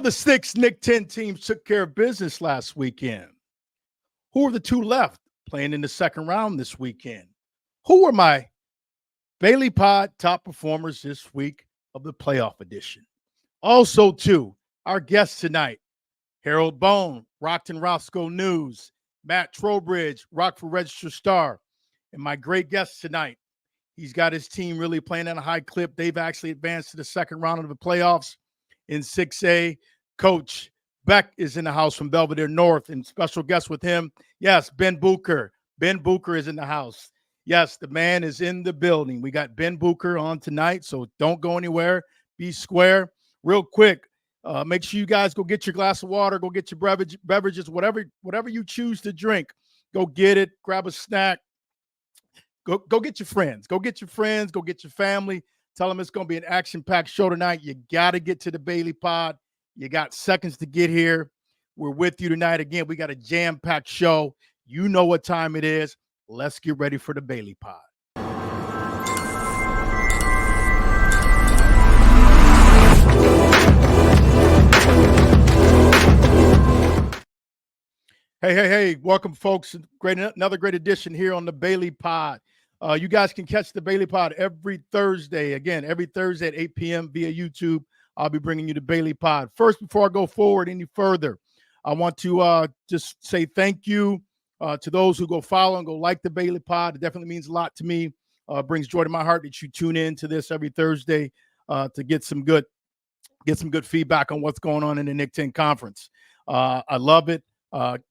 The six Nick 10 teams took care of business last weekend. Who are the two left playing in the second round this weekend? Who are my Bailey Pod top performers this week of the playoff edition? Also, too, our guests tonight, Harold Bone, Rockton Roscoe News, Matt Trowbridge, Rockford Register Star, and my great guest tonight. He's got his team really playing at a high clip. They've actually advanced to the second round of the playoffs in 6A. Coach Beck is in the house from Belvidere North, and special guest with him, yes, Ben Bucher. Ben Bucher is in the house. Yes, the man is in the building. We got Ben Bucher on tonight, so don't go anywhere. Be square. Real quick, make sure you guys go get your glass of water, go get your beverages, whatever you choose to drink. Go get it. Grab a snack. Go get your friends. Go get your friends. Go get your family. Tell them it's going to be an action-packed show tonight. You got to get to the Bailey Pod. You got seconds to get here. We're with you tonight. Again, we got a jam-packed show. You know what time it is. Let's get ready for the Bailey Pod. Hey. Welcome, folks. Another great edition here on the Bailey Pod. You guys can catch the Bailey Pod every Thursday. Again, every Thursday at 8 p.m. via YouTube. I'll be bringing you the Bailey Pod. First, before I go forward any further, I want to just say thank you to those who go follow and go like the Bailey Pod. It definitely means a lot to me. Brings joy to my heart that you tune in to this every Thursday to get some good feedback on what's going on in the Nick 10 conference. I love it.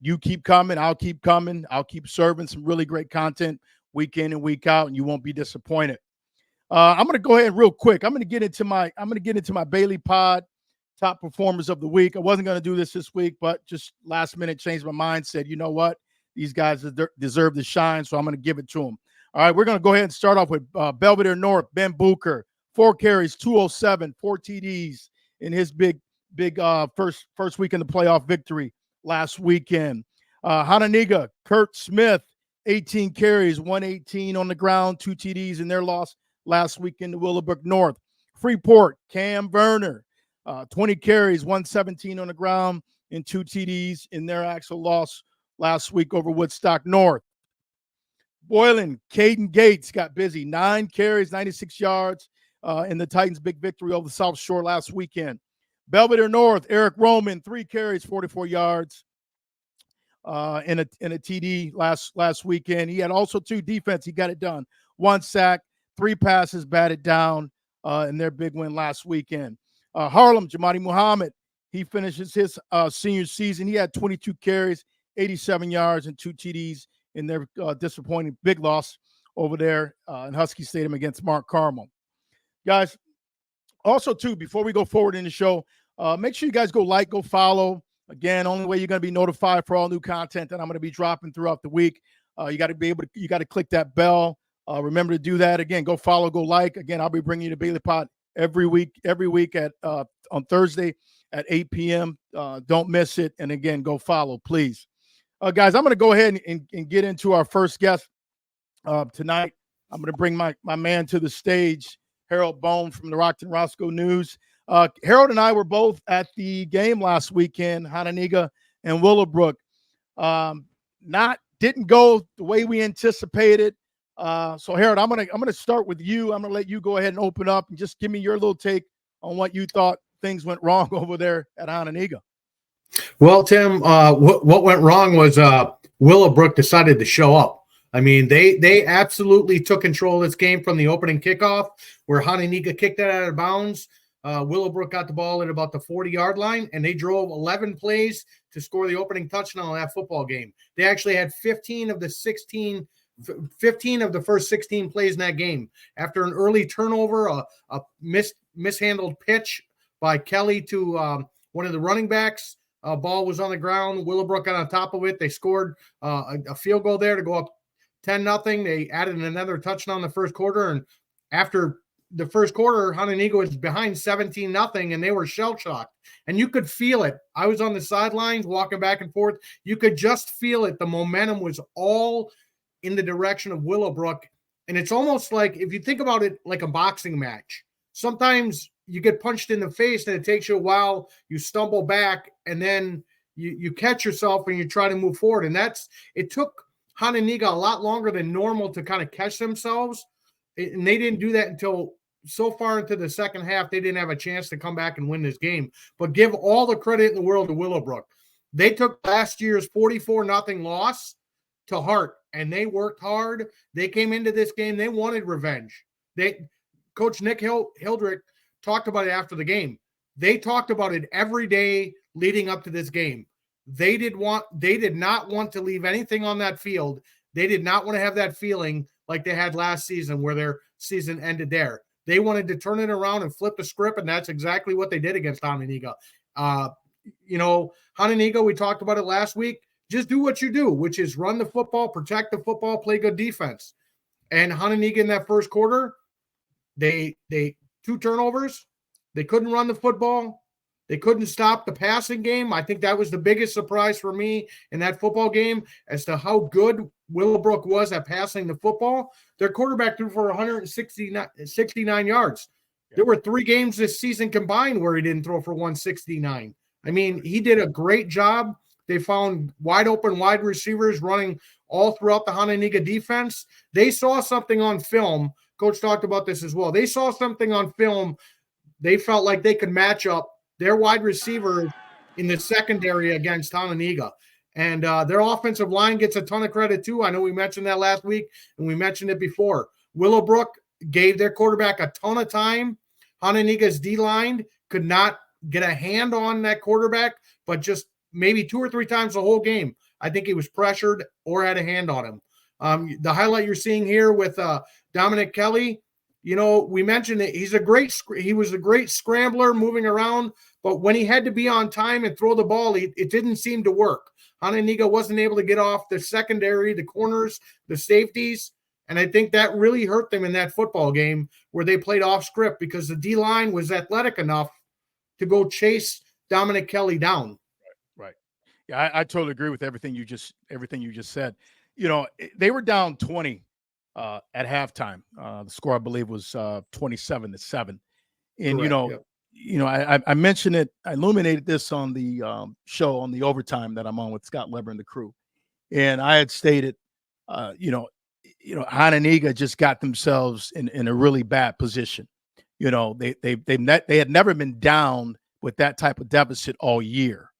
You keep coming. I'll keep coming. I'll keep serving some really great content week in and week out, and you won't be disappointed. I'm going to go ahead real quick. I'm going to get into my Bailey Pod top performers of the week. I wasn't going to do this week, but just last minute changed my mind. Said, you know what? These guys deserve the shine, so I'm going to give it to them. All right, we're going to go ahead and start off with Belvidere North, Ben Bucher, 4 carries, 207, 4 TDs in his big first week in the playoff victory last weekend. Hananiga, Kurt Smith, 18 carries, 118 on the ground, 2 TDs in their loss last weekend to Willowbrook North. Freeport, Cam Verner, 20 carries, 117 on the ground, and 2 TDs in their actual loss last week over Woodstock North. Boylan, Caden Gates got busy, 9 carries, 96 yards in the Titans' big victory over the South Shore last weekend. Belvidere North, Eric Roman, 3 carries, 44 yards in a TD last weekend. He had also 2 defense. He got it done. 1 sack, 3 passes, batted down in their big win last weekend. Harlem, Jamadi Muhammad, he finishes his senior season. He had 22 carries, 87 yards, and 2 TDs in their disappointing big loss over there in Husky Stadium against Mark Carmel. Guys, also, too, before we go forward in the show, make sure you guys go like, go follow. Again, only way you're going to be notified for all new content that I'm going to be dropping throughout the week. You got to click that bell. Remember to do that. Again, go follow, go like. Again, I'll be bringing you the Bailey Pod every week at on Thursday at 8 p.m. Don't miss it. And again, go follow, please. Guys, I'm going to go ahead and get into our first guest tonight. I'm going to bring my man to the stage, Harold Bone from the Rockton Roscoe News. Harold and I were both at the game last weekend, Hananiga and Willowbrook. Didn't go the way we anticipated. So Harold, I'm gonna start with you. I'm gonna let you go ahead and open up and just give me your little take on what you thought things went wrong over there at Hananiga. Well, Tim, what went wrong was Willowbrook decided to show up. I mean, they absolutely took control of this game from the opening kickoff, where Hananiga kicked it out of bounds. Willowbrook got the ball at about the 40-yard line, and they drove 11 plays to score the opening touchdown in that football game. They actually had 15 of the first 16 plays in that game. After an early turnover, a mishandled pitch by Kelly to one of the running backs, ball was on the ground. Willowbrook got on top of it. They scored a field goal there to go up 10-0. They added another touchdown in the first quarter, and after the first quarter, Hananiga was behind 17-0, and they were shell-shocked. And you could feel it. I was on the sidelines walking back and forth. You could just feel it. The momentum was all in the direction of Willowbrook. And it's almost like, if you think about it like a boxing match, sometimes you get punched in the face and it takes you a while, you stumble back, and then you catch yourself and you try to move forward. And it took Hananiga a lot longer than normal to kind of catch themselves. And they didn't do that until so far into the second half. They didn't have a chance to come back and win this game. But give all the credit in the world to Willowbrook. They took last year's 44-0 loss to heart, and they worked hard. They came into this game. They wanted revenge. Coach Nick Hildrich talked about it after the game. They talked about it every day leading up to this game. They did not want to leave anything on that field. They did not want to have that feeling like they had last season where their season ended there. They wanted to turn it around and flip the script, and that's exactly what they did against Hananiga. Hananiga, we talked about it last week. Just do what you do, which is run the football, protect the football, play good defense. And Hananiga in that first quarter, they 2 turnovers. They couldn't run the football. They couldn't stop the passing game. I think that was the biggest surprise for me in that football game as to how good Willowbrook was at passing the football. Their quarterback threw for 169 yards. There were 3 games this season combined where he didn't throw for 169. I mean, he did a great job. They found wide open wide receivers running all throughout the Hananiga defense. They saw something on film. Coach talked about this as well. They saw something on film. They felt like they could match up their wide receivers in the secondary against Hananiga. And their offensive line gets a ton of credit too. I know we mentioned that last week, and we mentioned it before. Willowbrook gave their quarterback a ton of time. Hananiga's D-line could not get a hand on that quarterback, but just maybe 2 or 3 times the whole game, I think he was pressured or had a hand on him. The highlight you're seeing here with Dominic Kelly, we mentioned that he was a great scrambler moving around, but when he had to be on time and throw the ball, it didn't seem to work. Hananiga wasn't able to get off the secondary, the corners, the safeties, and I think that really hurt them in that football game where they played off script because the D-line was athletic enough to go chase Dominic Kelly down. Right. Yeah, I totally agree with everything you just said. They were down 20 at halftime. The score, I believe, was 27-7. And Correct, yep. I mentioned it. I illuminated this on the show on the overtime that I'm on with Scott Leber and the crew, and I had stated, Hananiga just got themselves in a really bad position. They had never been down with that type of deficit all year.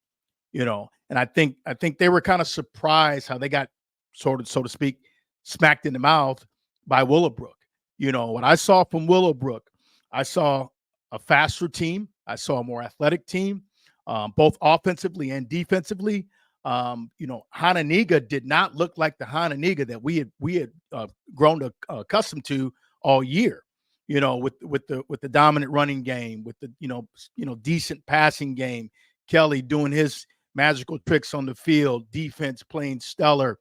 And I think they were kind of surprised how they got so to speak smacked in the mouth by Willowbrook. What I saw from Willowbrook, I saw a faster team. I saw a more athletic team, both offensively and defensively. Hananiga did not look like the Hananiga that we had grown accustomed to all year. With the dominant running game, with the decent passing game, Kelly doing his magical tricks on the field, defense playing stellar,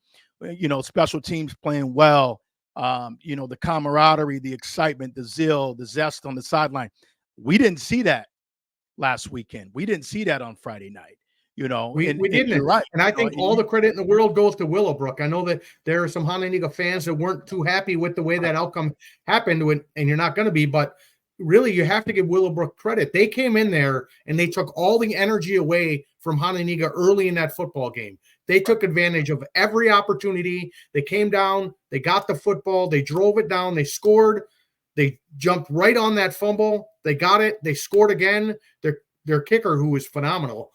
special teams playing well, the camaraderie, the excitement, the zeal, the zest on the sideline. We didn't see that last weekend. We didn't see that on Friday night. We didn't. You're right. And I think all the credit in the world goes to Willowbrook. I know that there are some Hananiga fans that weren't too happy with the way that outcome happened, and you're not going to be, but really you have to give Willowbrook credit. They came in there and they took all the energy away from Hananiga early in that football game. They took advantage of every opportunity. They came down, they got the football, they drove it down, they scored, they jumped right on that fumble, they got it, they scored again. Their kicker, who was phenomenal,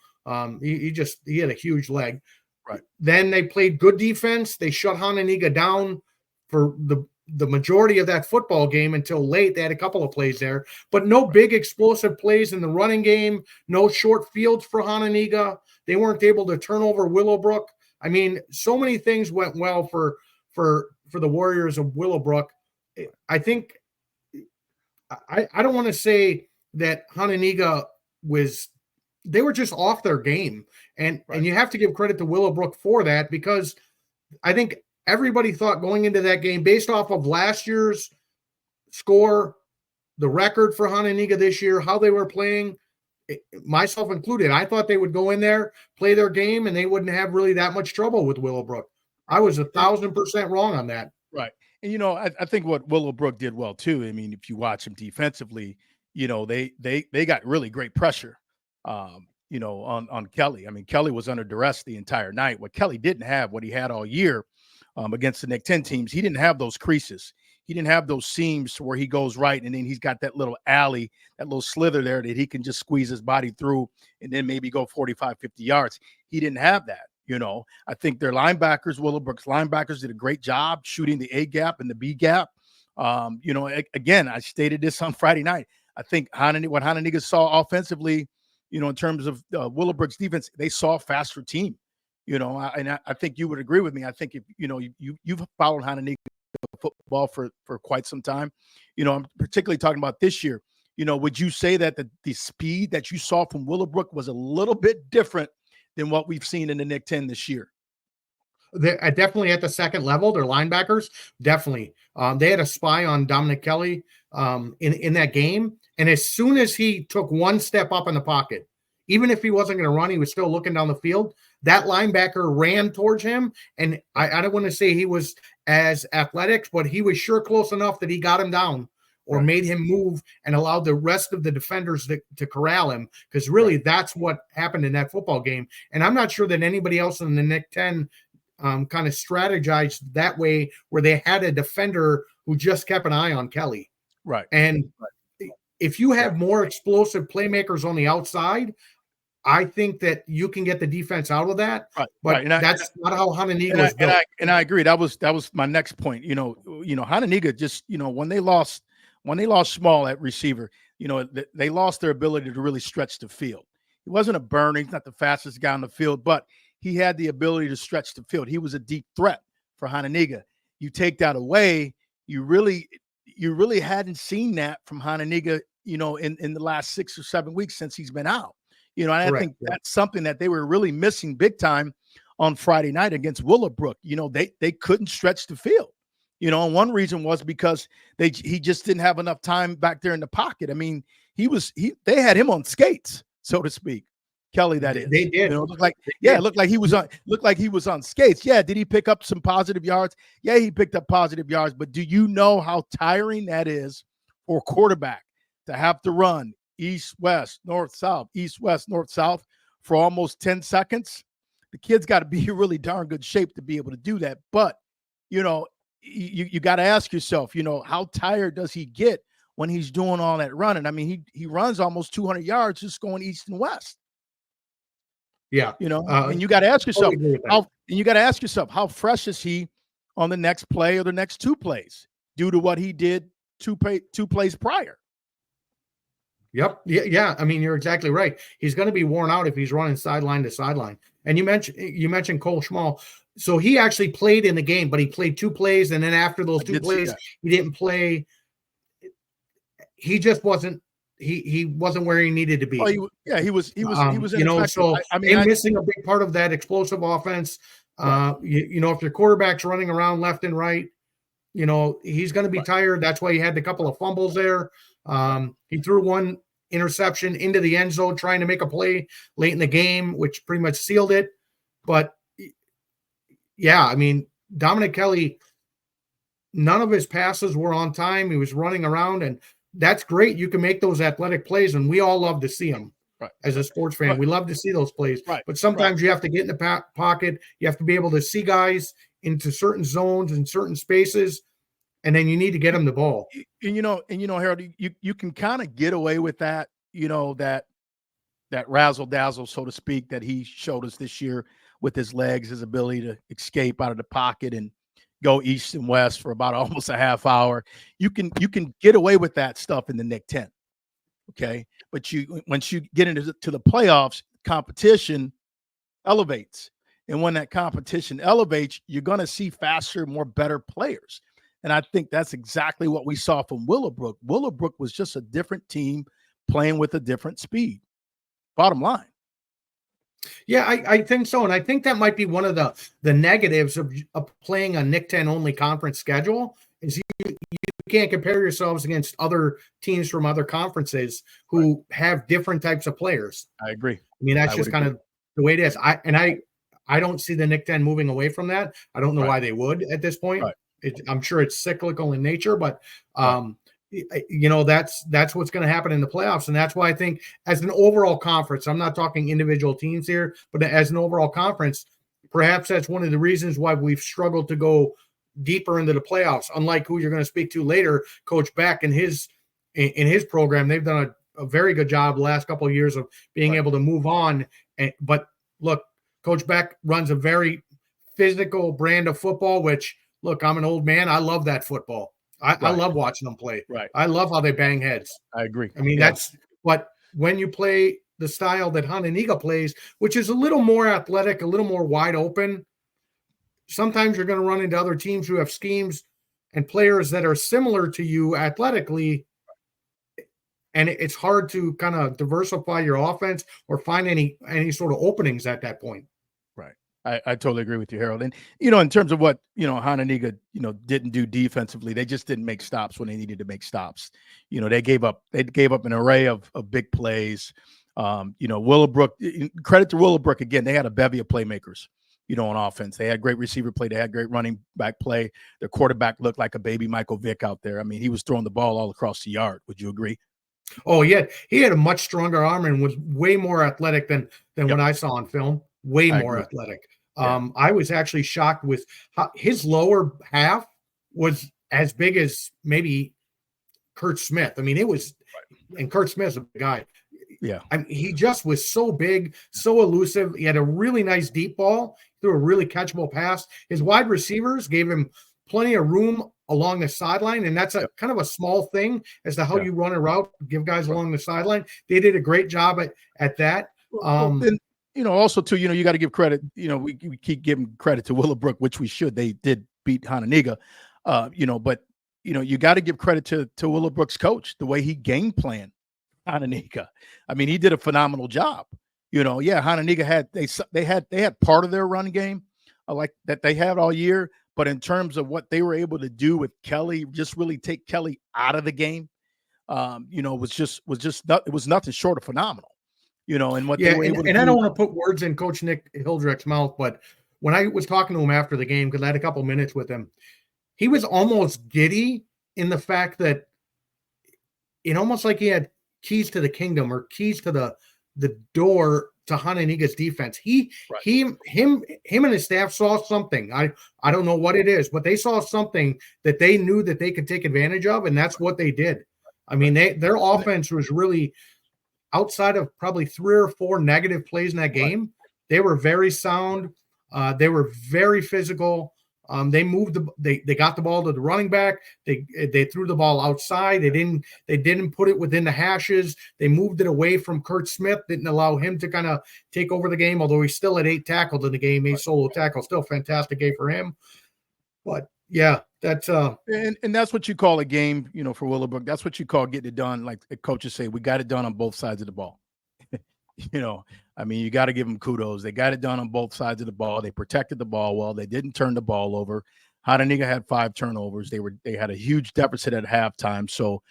he had a huge leg. Right. Then they played good defense. They shut Hananiga down for the majority of that football game until late. They had a couple of plays there, but no big explosive plays in the running game, no short fields for Hananiga. They weren't able to turn over Willowbrook. I mean, so many things went well for the Warriors of Willowbrook. I think I don't want to say that Hananiga they were just off their game. And you have to give credit to Willowbrook for that, because I think everybody thought going into that game, based off of last year's score, the record for Hananiga this year, how they were playing, myself included, I thought they would go in there, play their game, and they wouldn't have really that much trouble with Willowbrook. I was 1,000% wrong on that. Right. And, I think what Willowbrook did well too, I mean, if you watch him defensively, they got really great pressure, on Kelly. I mean, Kelly was under duress the entire night. What Kelly didn't have, what he had all year against the Nick 10 teams, he didn't have those creases. He didn't have those seams to where he goes right, and then he's got that little alley, that little slither there that he can just squeeze his body through and then maybe go 45, 50 yards. He didn't have that. I think their linebackers, Willowbrook's linebackers, did a great job shooting the A gap and the B gap. Again, I stated this on Friday night. I think what Hananiga saw offensively, in terms of Willowbrook's defense, they saw a faster team. I think you would agree with me. I think if you've followed Hananiga football for quite some time, I'm particularly talking about this year. Would you say that the speed that you saw from Willowbrook was a little bit different than what we've seen in the Nick 10 this year? They're definitely at the second level. Their linebackers, definitely. They had a spy on Dominic Kelly in that game. And as soon as he took one step up in the pocket, even if he wasn't going to run, he was still looking down the field. That linebacker ran towards him. And I don't want to say he was as athletic, but he was sure close enough that he got him down or made him move and allowed the rest of the defenders to corral him. Because really, that's what happened in that football game. And I'm not sure that anybody else in the Nick 10 kind of strategized that way, where they had a defender who just kept an eye on Kelly. Right. And if you have more explosive playmakers on the outside, I think that you can get the defense out of that. Right. But that's not how Hananiga was built. And I agree. That was my next point. Hananiga just, when they lost Small at receiver, they lost their ability to really stretch the field. He wasn't a burner. He's not the fastest guy on the field, but he had the ability to stretch the field. He was a deep threat for Hananiga. You take that away, you really hadn't seen that from Hananiga, in the last 6 or 7 weeks since he's been out. And I think that's something that they were really missing big time on Friday night against Willowbrook. They couldn't stretch the field. And one reason was because he just didn't have enough time back there in the pocket. I mean, they had him on skates, so to speak. Kelly, that is. They did. It looked like he was on skates. Yeah, did he pick up some positive yards? Yeah, he picked up positive yards, but do you know how tiring that is for a quarterback to have to run east, west, north, south, east, west, north, south for almost 10 seconds? The kid's got to be in really darn good shape to be able to do that. But, you got to ask yourself, how tired does he get when he's doing all that running? I mean, he runs almost 200 yards just going east and west. Yeah. And you got to ask yourself, how fresh is he on the next play or the next two plays due to what he did two plays prior? Yep. Yeah. I mean, you're exactly right. He's going to be worn out if he's running sideline to sideline. And you mentioned Cole Schmall. So he actually played in the game, but he played 2 plays. And then after those 2 plays, he didn't play. He just wasn't. He wasn't where he needed to be. Oh, he was. So missing a big part of that explosive offense. If your quarterback's running around left and right, he's going to be tired. That's why he had a couple of fumbles there. He threw one interception into the end zone trying to make a play late in the game, which pretty much sealed it. But yeah, I mean, Dominic Kelly, none of his passes were on time. He was running around, and that's great. You can make those athletic plays, and we all love to see them. Right. As a sports fan, we love to see those plays. Right. But sometimes you have to get in the pocket. You have to be able to see guys into certain zones and certain spaces, and then you need to get them the ball. And Harold, you can kind of get away with that. That razzle dazzle, so to speak, that he showed us this year with his legs, his ability to escape out of the pocket and go east and west for about almost a half hour. You can get away with that stuff in the Nick 10. Okay. But once you get into the playoffs, competition elevates. And when that competition elevates, you're going to see faster, more better players. And I think that's exactly what we saw from Willowbrook. Willowbrook was just a different team playing with a different speed. Bottom line. Yeah, I think so. And I think that might be one of the negatives of playing a Nick 10 only conference schedule is you can't compare yourselves against other teams from other conferences who have different types of players. I agree. I mean, that's just kind of the way it is. I don't see the Nick 10 moving away from that. I don't know why they would at this point. I'm sure it's cyclical in nature, but that's what's going to happen in the playoffs. And that's why I think as an overall conference, I'm not talking individual teams here, but as an overall conference, perhaps that's one of the reasons why we've struggled to go deeper into the playoffs. Unlike who you're going to speak to later, Coach Beck and his program, they've done a very good job the last couple of years of being able to move on. But look, Coach Beck runs a very physical brand of football, which, look, I'm an old man. I love that football. I love watching them play. Right. I love how they bang heads. I agree. I mean, that's what, when you play the style that Hananiga plays, which is a little more athletic, a little more wide open, sometimes you're going to run into other teams who have schemes and players that are similar to you athletically, and it's hard to kind of diversify your offense or find any sort of openings at that point. Right. I totally agree with you, Harold. And, in terms of what, Hananiga, didn't do defensively, they just didn't make stops when they needed to make stops. They gave up an array of big plays. Willowbrook, credit to Willowbrook again, they had a bevy of playmakers, on offense. They had great receiver play. They had great running back play. Their quarterback looked like a baby Michael Vick out there. I mean, he was throwing the ball all across the yard. Would you agree? Oh, yeah. He had a much stronger arm and was way more athletic than what I saw on film. Way more athletic. I was actually shocked with how his lower half was as big as maybe Kurt Smith. I mean, it was, and Kurt Smith's a big guy. Yeah. I mean, he just was so big, so elusive. He had a really nice deep ball, threw a really catchable pass. His wide receivers gave him plenty of room along the sideline, and that's a kind of a small thing as to how you run a route, give guys along the sideline. They did a great job at that. And, also too, you got to give credit. We keep giving credit to Willowbrook, which we should. They did beat Hananiga, but you got to give credit to Willowbrook's coach, the way he game planned Hananiga. I mean, he did a phenomenal job. Hananiga had part of their run game like that they had all year. But in terms of what they were able to do with Kelly, just really take Kelly out of the game, it was nothing short of phenomenal, and what they were able to do. And I don't want to put words in Coach Nick Hildrecht's mouth, but when I was talking to him after the game, because I had a couple minutes with him, he was almost giddy in the fact that it almost like he had keys to the kingdom or keys to the door to Hananiga's defense. Him and his staff saw something. I don't know what it is, but they saw something that they knew that they could take advantage of, and that's what they did. I mean, their offense was really, outside of probably 3 or 4 negative plays in that game, they were very sound. They were very physical. They got the ball to the running back. They threw the ball outside. They didn't put it within the hashes. They moved it away from Kurt Smith. Didn't allow him to kind of take over the game. Although he still had 8 tackles in the game, 8 solo tackles. Still a fantastic game for him. But yeah, that's and that's what you call a game, for Willowbrook. That's what you call getting it done. Like the coaches say, we got it done on both sides of the ball. I mean, you got to give them kudos. They got it done on both sides of the ball. They protected the ball well. They didn't turn the ball over. Hananiga had 5 turnovers. They had a huge deficit at halftime. So,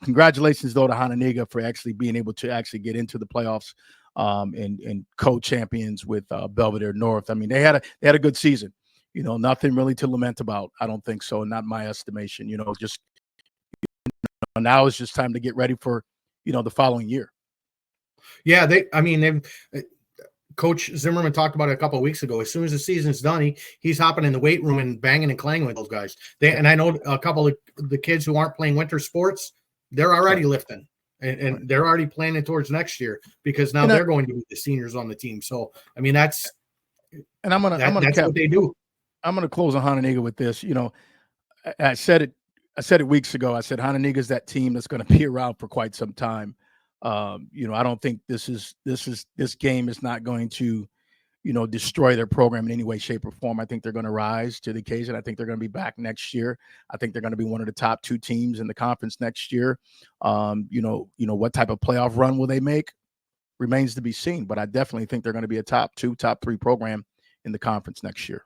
congratulations though to Hananiga for actually being able to actually get into the playoffs and co-champions with Belvidere North. I mean, they had a good season. Nothing really to lament about. I don't think so. Not my estimation. Just now it's just time to get ready for the following year. Yeah, Coach Zimmerman talked about it a couple of weeks ago. As soon as the season's done, he's hopping in the weight room and banging and clanging with those guys. And I know a couple of the kids who aren't playing winter sports, they're already lifting and they're already planning towards next year because now they're going to be the seniors on the team. So, I mean, that's what they do. I'm going to close on Hananiga with this. I said it weeks ago. I said Hananiga is that team that's going to be around for quite some time. I don't think this game is not going to, destroy their program in any way, shape, or form. I think they're going to rise to the occasion. I think they're going to be back next year. I think they're going to be one of the top 2 teams in the conference next year. What type of playoff run will they make remains to be seen, but I definitely think they're going to be a top 2, top 3 program in the conference next year.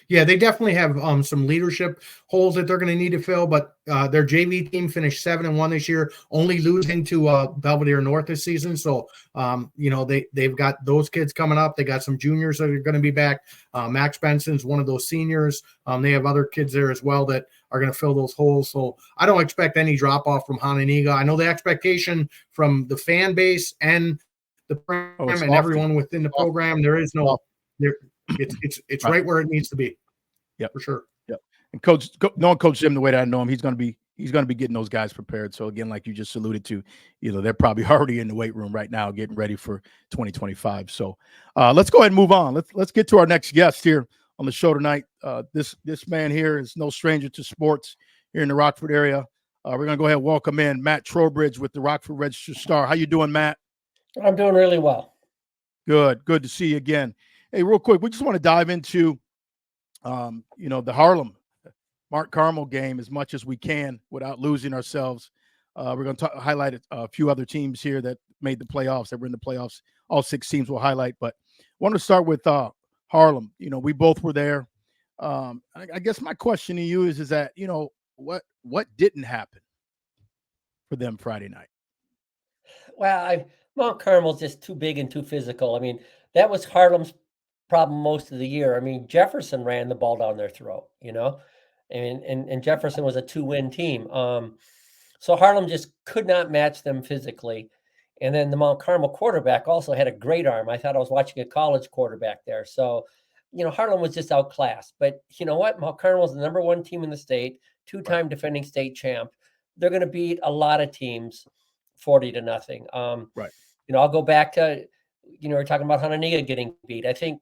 Yeah, they definitely have some leadership holes that they're going to need to fill. But their JV team finished 7-1 this year, only losing to Belvidere North this season. So they've got those kids coming up. They got some juniors that are going to be back. Max Benson's one of those seniors. They have other kids there as well that are going to fill those holes. So I don't expect any drop off from Hononegah. I know the expectation from the fan base and the program and everyone within the program. There is no there. It's right where it needs to be. Yeah, for sure. Yeah, and knowing Coach Jim the way that I know him, he's going to be getting those guys prepared. So again, like you just alluded to, they're probably already in the weight room right now, getting ready for 2025. So let's go ahead and move on. Let's get to our next guest here on the show tonight. This man here is no stranger to sports here in the Rockford area. We're going to go ahead and welcome in Matt Trowbridge with the Rockford Register-Star. How you doing, Matt? I'm doing really well. Good to see you again. Hey, real quick, we just want to dive into, the Harlem Mark Carmel game as much as we can without losing ourselves. We're going to highlight a few other teams here that made the playoffs, that were in the playoffs. All 6 teams we'll highlight, but I want to start with Harlem. We both were there. I guess my question to you is that, what didn't happen for them Friday night? Well, Mount Carmel's just too big and too physical. I mean, that was Harlem's problem most of the year. I mean, Jefferson ran the ball down their throat, and Jefferson was a 2-win team. So Harlem just could not match them physically. And then the Mount Carmel quarterback also had a great arm. I thought I was watching a college quarterback there. So, Harlem was just outclassed. But you know what? Mount Carmel is the number 1 team in the state, 2-time defending state champ. They're going to beat a lot of teams 40-0. Right. I'll go back to, we're talking about Hononegah getting beat. I think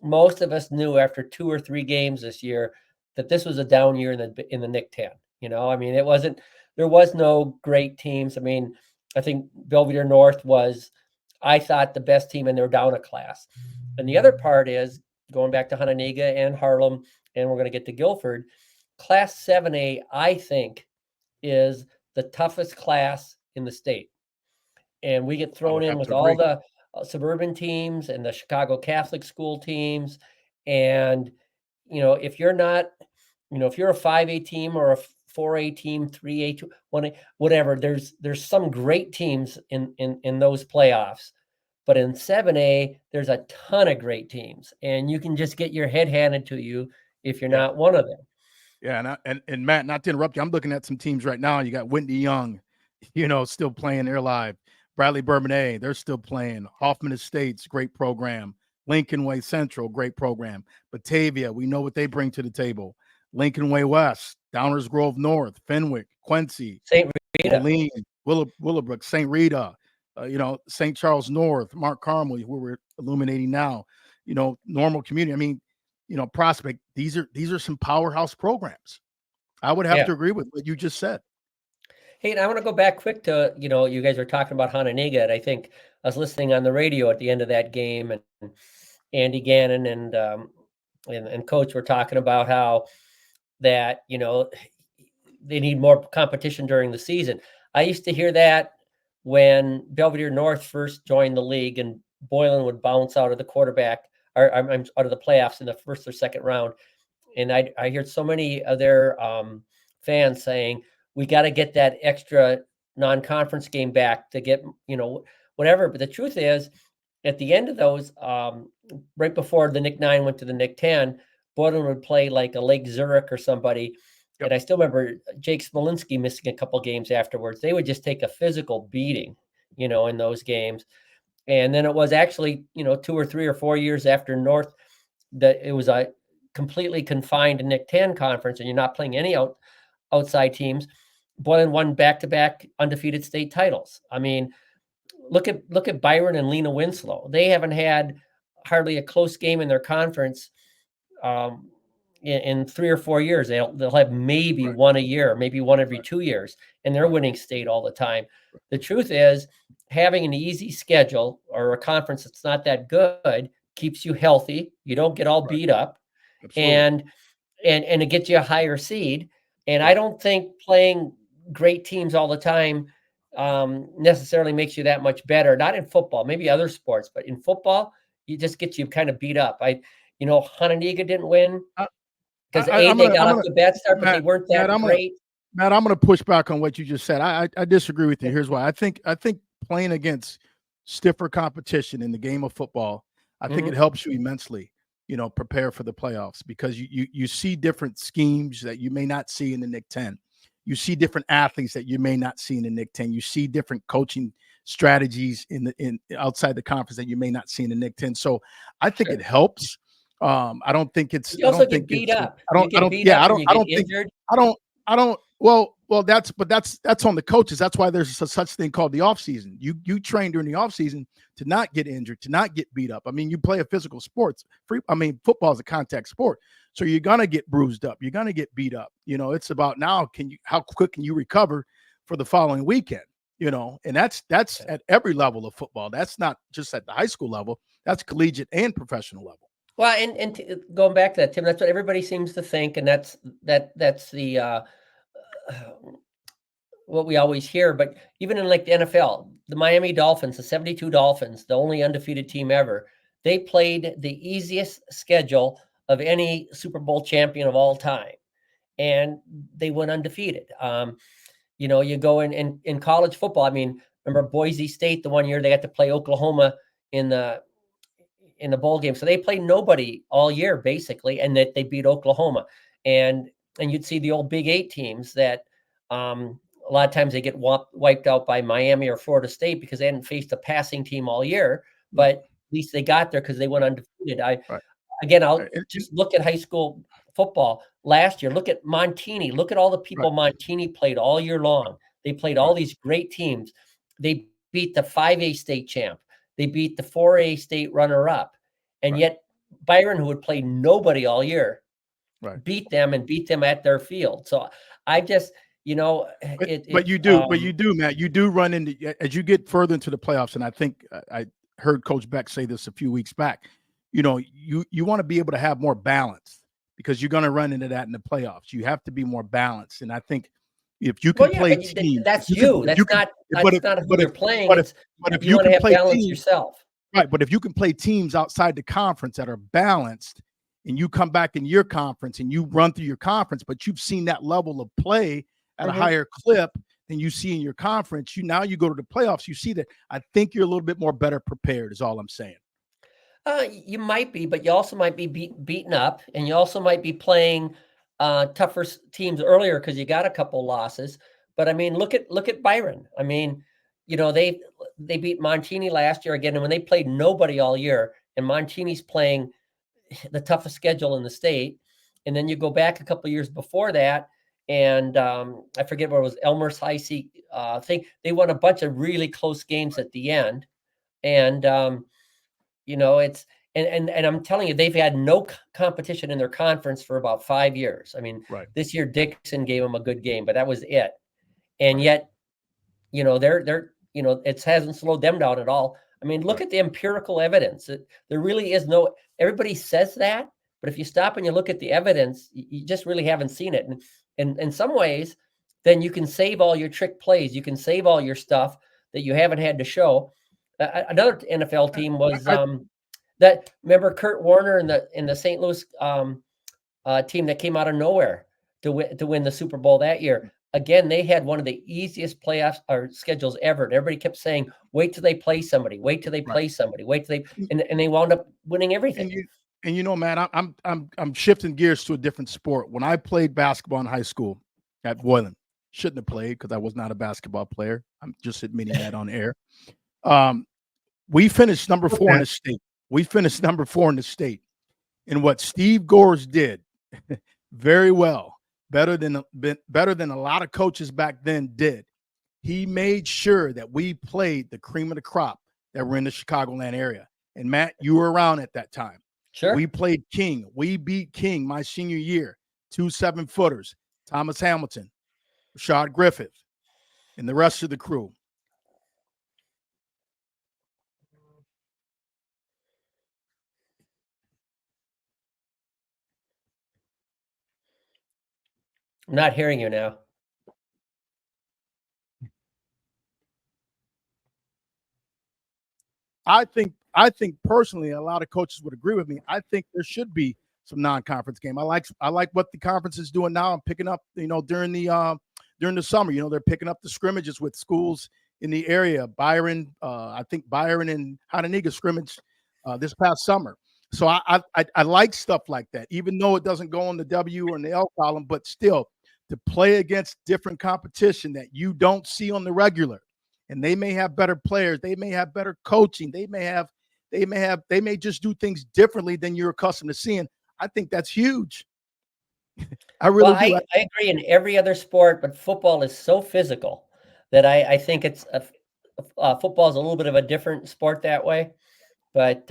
most of us knew after 2 or 3 games this year that this was a down year in the Nick 10. I mean, there was no great teams. I mean, I think Belvidere North was, I thought, the best team, and they're down a class. And the other part is going back to Hononegah and Harlem, and we're going to get to Guilford. Class 7A, I think, is the toughest class in the state. And we get thrown in with all the suburban teams and the Chicago Catholic school teams. And, if you're not, if you're a 5A team or a 4A team, 3A, 1A, whatever, there's some great teams in those playoffs. But in 7A, there's a ton of great teams, and you can just get your head handed to you if you're not one of them. Yeah, and Matt, not to interrupt you, I'm looking at some teams right now. You got Whitney Young, still playing. They're live. Bradley Bourbonnais, they're still playing. Hoffman Estates, great program. Lincoln Way Central, great program. Batavia, we know what they bring to the table. Lincoln Way West, Downers Grove North, Fenwick, Quincy, St. Rita, Boylan, Willowbrook, St. Rita, St. Charles North, Mark Carmel, who we're illuminating now. Normal community. I mean, Prospect. These are some powerhouse programs. I would have to agree with what you just said. Hey, and I want to go back quick to, you guys were talking about Hononegah, and I think I was listening on the radio at the end of that game, and Andy Gannon and Coach were talking about how that, they need more competition during the season. I used to hear that when Belvidere North first joined the league, and Boylan would bounce out of the quarterback, or out of the playoffs in the first or second round. And I heard so many of their fans saying, we got to get that extra non-conference game back to get, whatever. But the truth is, at the end of those, right before the Nick 9 went to the Nick 10, Boylan would play like a Lake Zurich or somebody. Yep. And I still remember Jake Smolinski missing a couple games afterwards. They would just take a physical beating, in those games. And then it was actually, 2 or 3 or 4 years after North that it was a completely confined Nick 10 conference, and you're not playing any outside teams. Boylan won back-to-back undefeated state titles. I mean, look at Byron and Lena Winslow. They haven't had hardly a close game in their conference in 3 or 4 years. They'll have maybe one a year, maybe one every 2 years, and they're winning state all the time. The truth is, having an easy schedule or a conference that's not that good keeps you healthy. You don't get all beat up. Absolutely. And it gets you a higher seed. And I don't think playing great teams all the time necessarily makes you that much better. Not in football, maybe other sports, but in football, you just get you kind of beat up. Hononegah didn't win because I'm they gonna, got I'm off gonna, to a bad start, but they Matt, weren't that great. Matt, I'm gonna push back on what you just said. I disagree with you. Here's why. I think playing against stiffer competition in the game of football, I think it helps you immensely. Prepare for the playoffs because you see different schemes that you may not see in the Nick 10. You see different athletes that you may not see in the Nick 10. You see different coaching strategies in outside the conference that you may not see in the Nick 10. So I think it helps. I don't think it's. You also get beat up. I don't. Yeah, you get injured. I don't. Well, that's on the coaches. That's why there's such thing called the off season. You train during the off season to not get injured, to not get beat up. I mean, you play a physical sport. Football is a contact sport, so you're gonna get bruised up. You're gonna get beat up. It's about now. How quick can you recover for the following weekend? And that's at every level of football. That's not just at the high school level. That's collegiate and professional level. Well, and going back to that, Tim, that's what everybody seems to think, and that's the what we always hear. But even in like the NFL, the Miami Dolphins, the 72 Dolphins, the only undefeated team ever, they played the easiest schedule of any Super Bowl champion of all time, and they went undefeated. You go in college football. I mean, remember Boise State the one year they had to play Oklahoma in the bowl game. So they played nobody all year basically, and that they beat Oklahoma. And you'd see the old Big 8 teams that a lot of times they get wiped out by Miami or Florida State because they hadn't faced a passing team all year, but at least they got there because they went undefeated. I'll just look at high school football last year. Look at Montini. Look at all the people Montini played all year long. They played all these great teams. They beat the 5A state champ. They beat the 4A state runner-up. And yet Byron, who had played nobody all year, beat them at their field. So I just, but you do, Matt. You do run into, as you get further into the playoffs, and I think I heard Coach Beck say this a few weeks back. You want to be able to have more balance because you're going to run into that in the playoffs. You have to be more balanced, and I think if you can play teams, that's you. That's not who you're playing. But if you want to have balance yourself, right? But if you can play teams outside the conference that are balanced, and you come back in your conference and you run through your conference, but you've seen that level of play at a higher clip than you see in your conference. Now you go to the playoffs, you see that. I think you're a little bit more better prepared. Is all I'm saying. You might be, but you also might be beaten up, and you also might be playing tougher teams earlier because you got a couple losses. But I mean, look at Byron. I mean, they beat Montini last year again, and when they played nobody all year, and Montini's playing the toughest schedule in the state, and then you go back a couple years before that, and I forget what it was, Elmer's High C thing. They won a bunch of really close games at the end, and it's and I'm telling you, they've had no competition in their conference for about 5 years. I mean, this year Dixon gave them a good game, but that was it. And yet, they're it hasn't slowed them down at all. I mean, look at the empirical evidence. There really is no. Everybody says that, but if you stop and you look at the evidence, you just really haven't seen it. And in some ways, then you can save all your trick plays. You can save all your stuff that you haven't had to show. Another NFL team was that. Remember Kurt Warner in the St. Louis team that came out of nowhere to win the Super Bowl that year. Again, they had one of the easiest playoffs or schedules ever. And everybody kept saying, "Wait till they play somebody. Wait till they play somebody. Wait till they," and they wound up winning everything. Man, I'm shifting gears to a different sport. When I played basketball in high school at Boylan, shouldn't have played because I was not a basketball player. I'm just admitting that on air. We finished number 4 in the state. We finished number 4 in the state. And what Steve Gores did very well, better than a lot of coaches back then did. He made sure that we played the cream of the crop that were in the Chicagoland area. And Matt, you were around at that time. Sure. We played King. We beat King my senior year. 2 7-footers, Thomas Hamilton, Rashad Griffith, and the rest of the crew. I'm not hearing you now. I think I think personally, a lot of coaches would agree with me. I think there should be some non-conference game. I like what the conference is doing now. I'm picking up, during the summer, they're picking up the scrimmages with schools in the area. I think Byron and Hononegah scrimmage this past summer. So I like stuff like that, even though it doesn't go on the W or in the L column, but still to play against different competition that you don't see on the regular. And they may have better players, they may have better coaching, they may just do things differently than you're accustomed to seeing. I think that's huge. I really do. I agree in every other sport, but football is so physical that I think it's football is a little bit of a different sport that way. But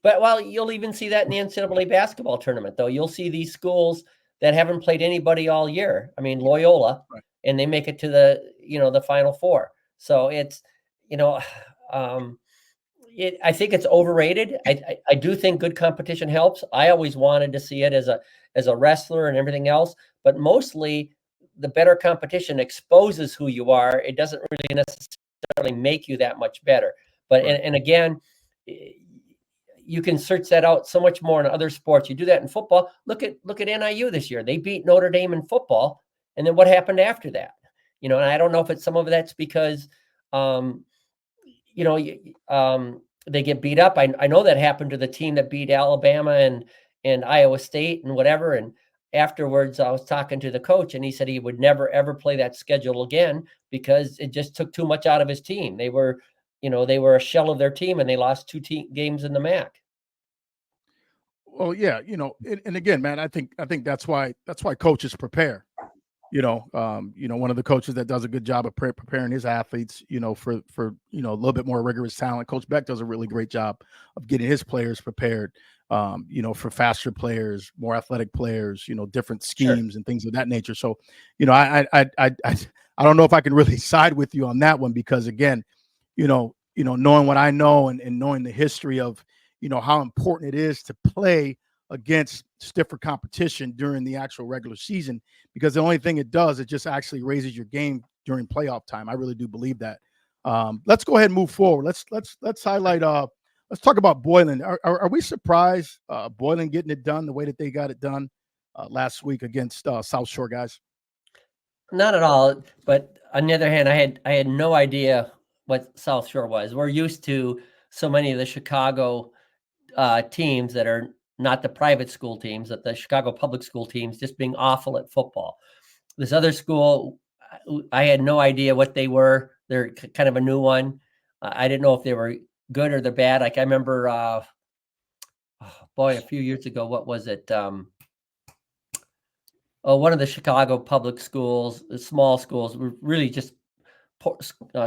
well, you'll even see that in the NCAA basketball tournament, though. You'll see these schools that haven't played anybody all year. I mean, Loyola, Right. And they make it to the Final Four. So it's, I think it's overrated. I do think good competition helps. I always wanted to see it as a wrestler and everything else, but mostly the better competition exposes who you are. It doesn't really necessarily make you that much better. But Right. and again, you can search that out so much more in other sports. You do that in football. Look at NIU this year. They beat Notre Dame in football, and then what happened after that? And I don't know if it's some of that's because they get beat up. I know that happened to the team that beat Alabama and Iowa State and whatever. And afterwards, I was talking to the coach, and he said he would never, ever play that schedule again because it just took too much out of his team. They were a shell of their team, and they lost two games in the MAC. Well, yeah, and again, man, I think that's why coaches prepare. One of the coaches that does a good job of preparing his athletes, for a little bit more rigorous talent. Coach Beck does a really great job of getting his players prepared, for faster players, more athletic players, different schemes and things of that nature. So, I don't know if I can really side with you on that one because again, knowing what I know and knowing the history of, how important it is to play against stiffer competition during the actual regular season, because the only thing it does, it just actually raises your game during playoff time. I really do believe that. Let's go ahead and move forward. Let's highlight. Let's talk about Boylan. Are we surprised Boylan getting it done the way that they got it done last week against South Shore guys? Not at all. But on the other hand, I had no idea what South Shore was. We're used to so many of the Chicago teams that are not the private school teams, that the Chicago public school teams just being awful at football. This other school, I had no idea what they were. They're kind of a new one. I didn't know if they were good or they're bad. Like I remember, a few years ago, what was it? One of the Chicago public schools, the small schools, were really just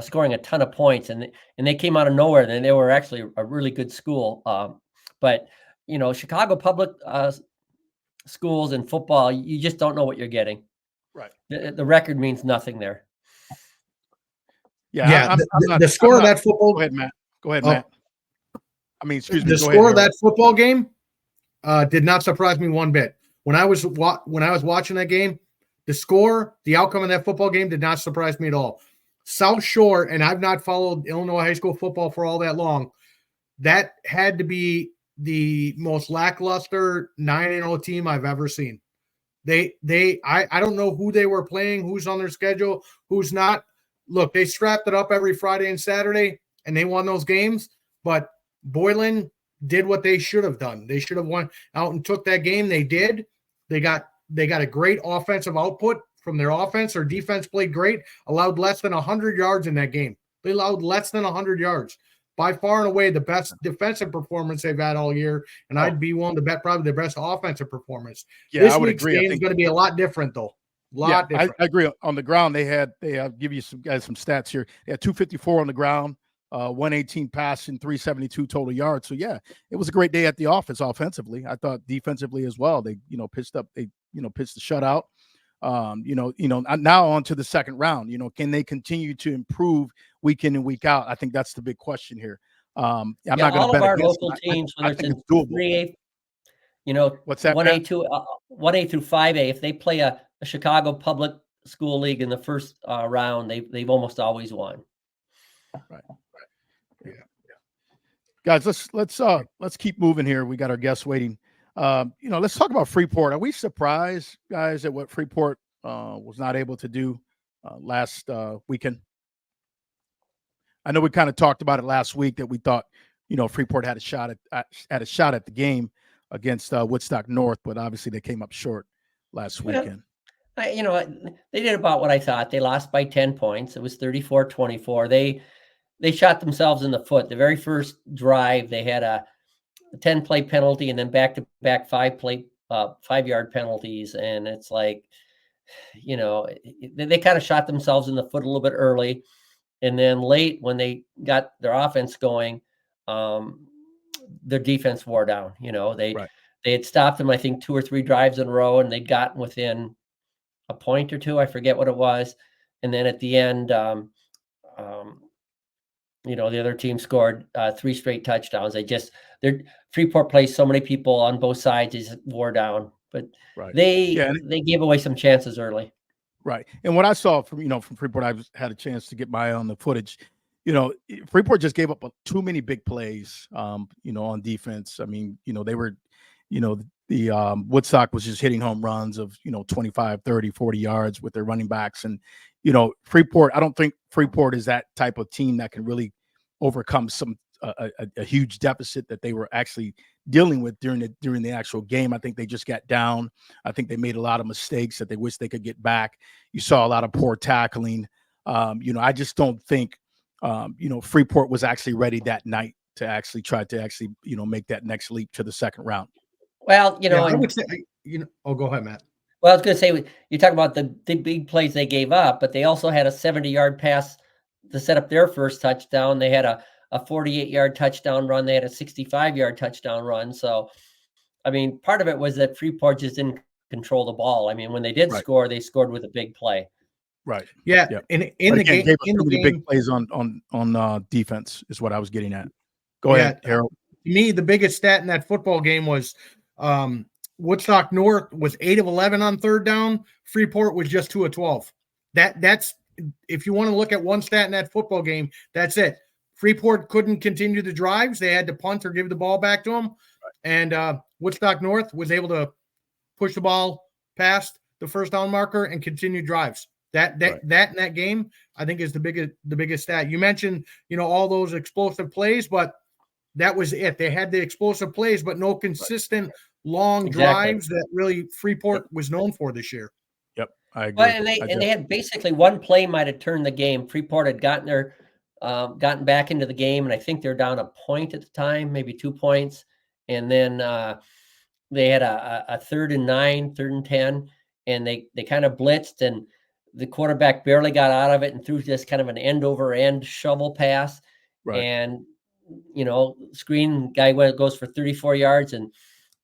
scoring a ton of points, and they came out of nowhere. And they were actually a really good school. But Chicago public schools in football, you just don't know what you're getting. Right. The record means nothing there. Yeah. The score of that football. Go ahead, Matt. Matt. I mean, excuse me. The score of that football game did not surprise me one bit. When I was watching that game, the score, the outcome of that football game did not surprise me at all. South Shore, and I've not followed Illinois high school football for all that long, that had to be the most lackluster 9-0 team I've ever seen. I don't know who they were playing, who's on their schedule, who's not. Look, they strapped it up every Friday and Saturday, and they won those games. But Boylan did what they should have done. They should have won out and took that game. They did. They got a great offensive output from their offense. Their defense played great, allowed less than 100 yards in that game. They allowed less than 100 yards. By far and away the best defensive performance they've had all year, and I'd be willing to bet probably the best offensive performance. Yeah, this I would week's agree. game is going to be a lot different, though. I agree. On the ground, I'll give you some stats here. They had 254 on the ground, 118 passing, 372 total yards. So yeah, it was a great day at the office offensively. I thought defensively as well. They pitched the shutout. Now on to the second round. Can they continue to improve week in and week out? I think that's the big question here. I'm not going to bet all of our against local teams, I think it's it's doable. 3A, What's that? 1A to 1A through 5A. If they play a Chicago public school league in the first round, they've almost always won. Right. Guys, let's keep moving here. We got our guests waiting. Let's talk about Freeport. Are we surprised, guys, at what Freeport was not able to do last weekend? I know we kind of talked about it last week that we thought, Freeport had a shot at the game against Woodstock North, but obviously they came up short last weekend. They did about what I thought. They lost by 10 points. It was 34-24. They shot themselves in the foot. The very first drive, they had a 10-play penalty and then back-to-back 5-yard penalties. And it's like, they kind of shot themselves in the foot a little bit early. And then late, when they got their offense going, their defense wore down. They had stopped them, I think, 2 or 3 drives in a row, and they'd gotten within a point or two. I forget what it was. And then at the end, the other team scored 3 straight touchdowns. Freeport plays so many people on both sides, they just wore down. But they gave away some chances early. Right. And what I saw from Freeport, I had a chance to get my eye on the footage. Freeport just gave up too many big plays, on defense. I mean, they were, the Woodstock was just hitting home runs of, 25, 30, 40 yards with their running backs. And, Freeport, I don't think Freeport is that type of team that can really overcome a huge deficit that they were actually dealing with during the actual game. I think they just got down. I think they made a lot of mistakes that they wish they could get back. You saw a lot of poor tackling. I just don't think, Freeport was actually ready that night to actually try to make that next leap to the second round. Well, I would say, go ahead, Matt. Well, I was going to say, you talk about the big plays they gave up, but they also had a 70-yard pass to set up their first touchdown. They had a 48-yard touchdown run. They had a 65-yard touchdown run. So, I mean, part of it was that Freeport just didn't control the ball. I mean, when they did score, they scored with a big play. Right. Yeah. In the game, big plays on defense is what I was getting at. Go ahead, Harold. To me, the biggest stat in that football game was Woodstock North was 8 of 11 on third down. Freeport was just 2 of 12. That's if you want to look at one stat in that football game, that's it. Freeport couldn't continue the drives. They had to punt or give the ball back to them. And Woodstock North was able to push the ball past the first down marker and continue drives. That in that game, I think, is the biggest stat. You mentioned, all those explosive plays, but that was it. They had the explosive plays, but no consistent long drives that really Freeport was known for this year. Yep, I agree. Well, and they had basically one play might have turned the game. Freeport had gotten back into the game, and I think they're down a point at the time, maybe 2 points. And then they had a 3rd and 9, 3rd and 10, and they kind of blitzed, and the quarterback barely got out of it and threw just kind of an end-over-end shovel pass. Right. And, screen guy goes for 34 yards. And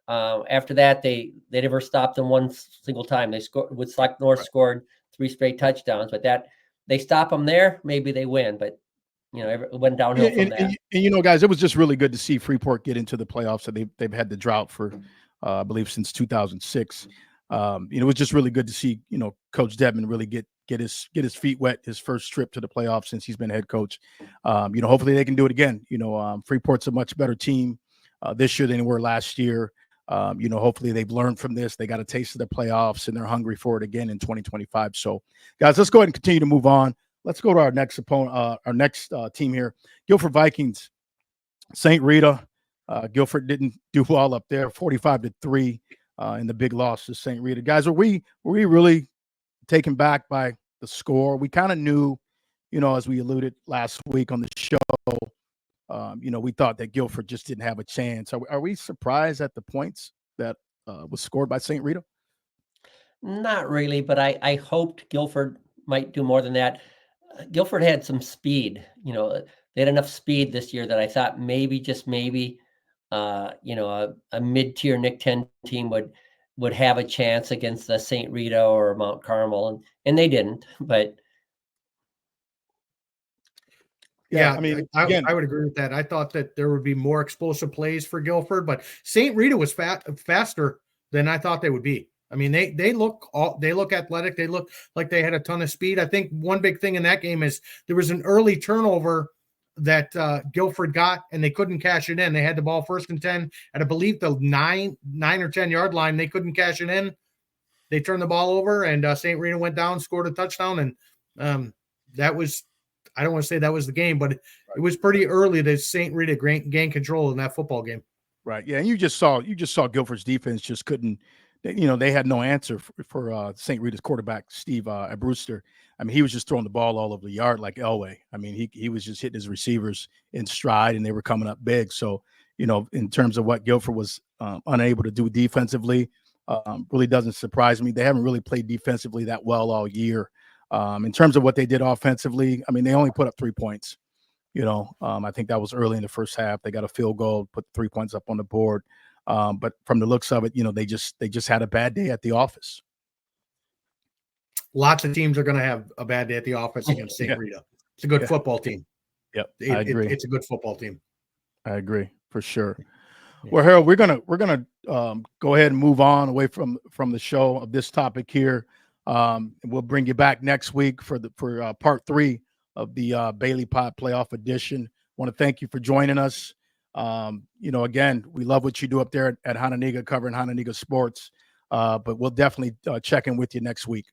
after that, they never stopped them one single time. They scored. Woodstock North scored 3 straight touchdowns, but they stop them there, maybe they win. But it went downhill from that. And guys, it was just really good to see Freeport get into the playoffs. So they've had the drought for, I believe, since 2006. It was just really good to see, Coach Dedman really get his feet wet, his first trip to the playoffs since he's been head coach. Hopefully they can do it again. Freeport's a much better team this year than they were last year. Hopefully they've learned from this. They got a taste of the playoffs and they're hungry for it again in 2025. So, guys, let's go ahead and continue to move on. Let's go to our next opponent, our next team here, Guilford Vikings, St. Rita. Guilford didn't do well up there, 45-3 in the big loss to St. Rita. Guys, were we really taken back by the score? We kind of knew, as we alluded last week on the show, we thought that Guilford just didn't have a chance. Are we surprised at the points that was scored by St. Rita? Not really, but I hoped Guilford might do more than that. Guilford had some speed. They had enough speed this year that I thought maybe, just maybe, a mid-tier Nick 10 team would have a chance against the St. Rita or Mount Carmel, and they didn't. But yeah, I mean, I would agree with that. I thought that there would be more explosive plays for Guilford, but St. Rita was faster than I thought they would be. I mean, they look athletic. They look like they had a ton of speed. I think one big thing in that game is there was an early turnover that Guilford got, and they couldn't cash it in. They had the ball 1st and 10 at, I believe, the 9 or 10 yard line. They couldn't cash it in. They turned the ball over, and St. Rita went down, scored a touchdown, and that was, I don't want to say that was the game, but it was pretty early that St. Rita gained control in that football game. Right. Yeah. And you just saw Guilford's defense just couldn't, they had no answer for St. Rita's quarterback, Steve Brewster. I mean, he was just throwing the ball all over the yard like Elway. I mean, he was just hitting his receivers in stride, and they were coming up big. So, in terms of what Guilford was unable to do defensively, really doesn't surprise me. They haven't really played defensively that well all year. In terms of what they did offensively, I mean, they only put up 3 points. I think that was early in the first half. They got a field goal, put 3 points up on the board. But from the looks of it, they just had a bad day at the office. Lots of teams are going to have a bad day at the office against St. Rita. It's a good football team. Yep, I agree. It's a good football team. I agree for sure. Well, Harold, we're gonna go ahead and move on away from the show of this topic here. We'll bring you back next week for part 3 of the Bailey Pod Playoff Edition. Want to thank you for joining us. Again, we love what you do up there at Hononegah, covering Hononegah sports. But we'll definitely check in with you next week.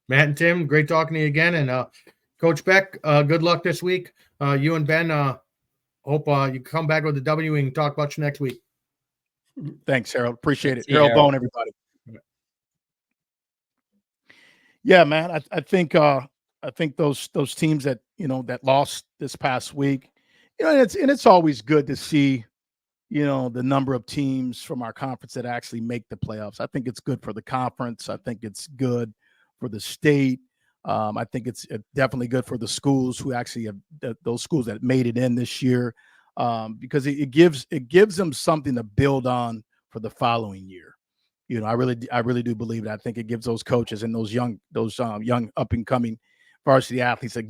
Matt and Tim, great talking to you again. And Coach Beck, good luck this week. You and Ben, hope you come back with a W and talk about you next week. Thanks, Harold. Appreciate it. Harold Bone, everybody. Yeah, man. I think those teams that that lost this past week, it's always good to see the number of teams from our conference that actually make the playoffs. I think it's good for the conference. I think it's good for the state. I think it's definitely good for the schools who actually have those schools that made it in this year, because it gives them something to build on for the following year. I really do believe that. I think it gives those coaches and those young up and coming varsity athletes that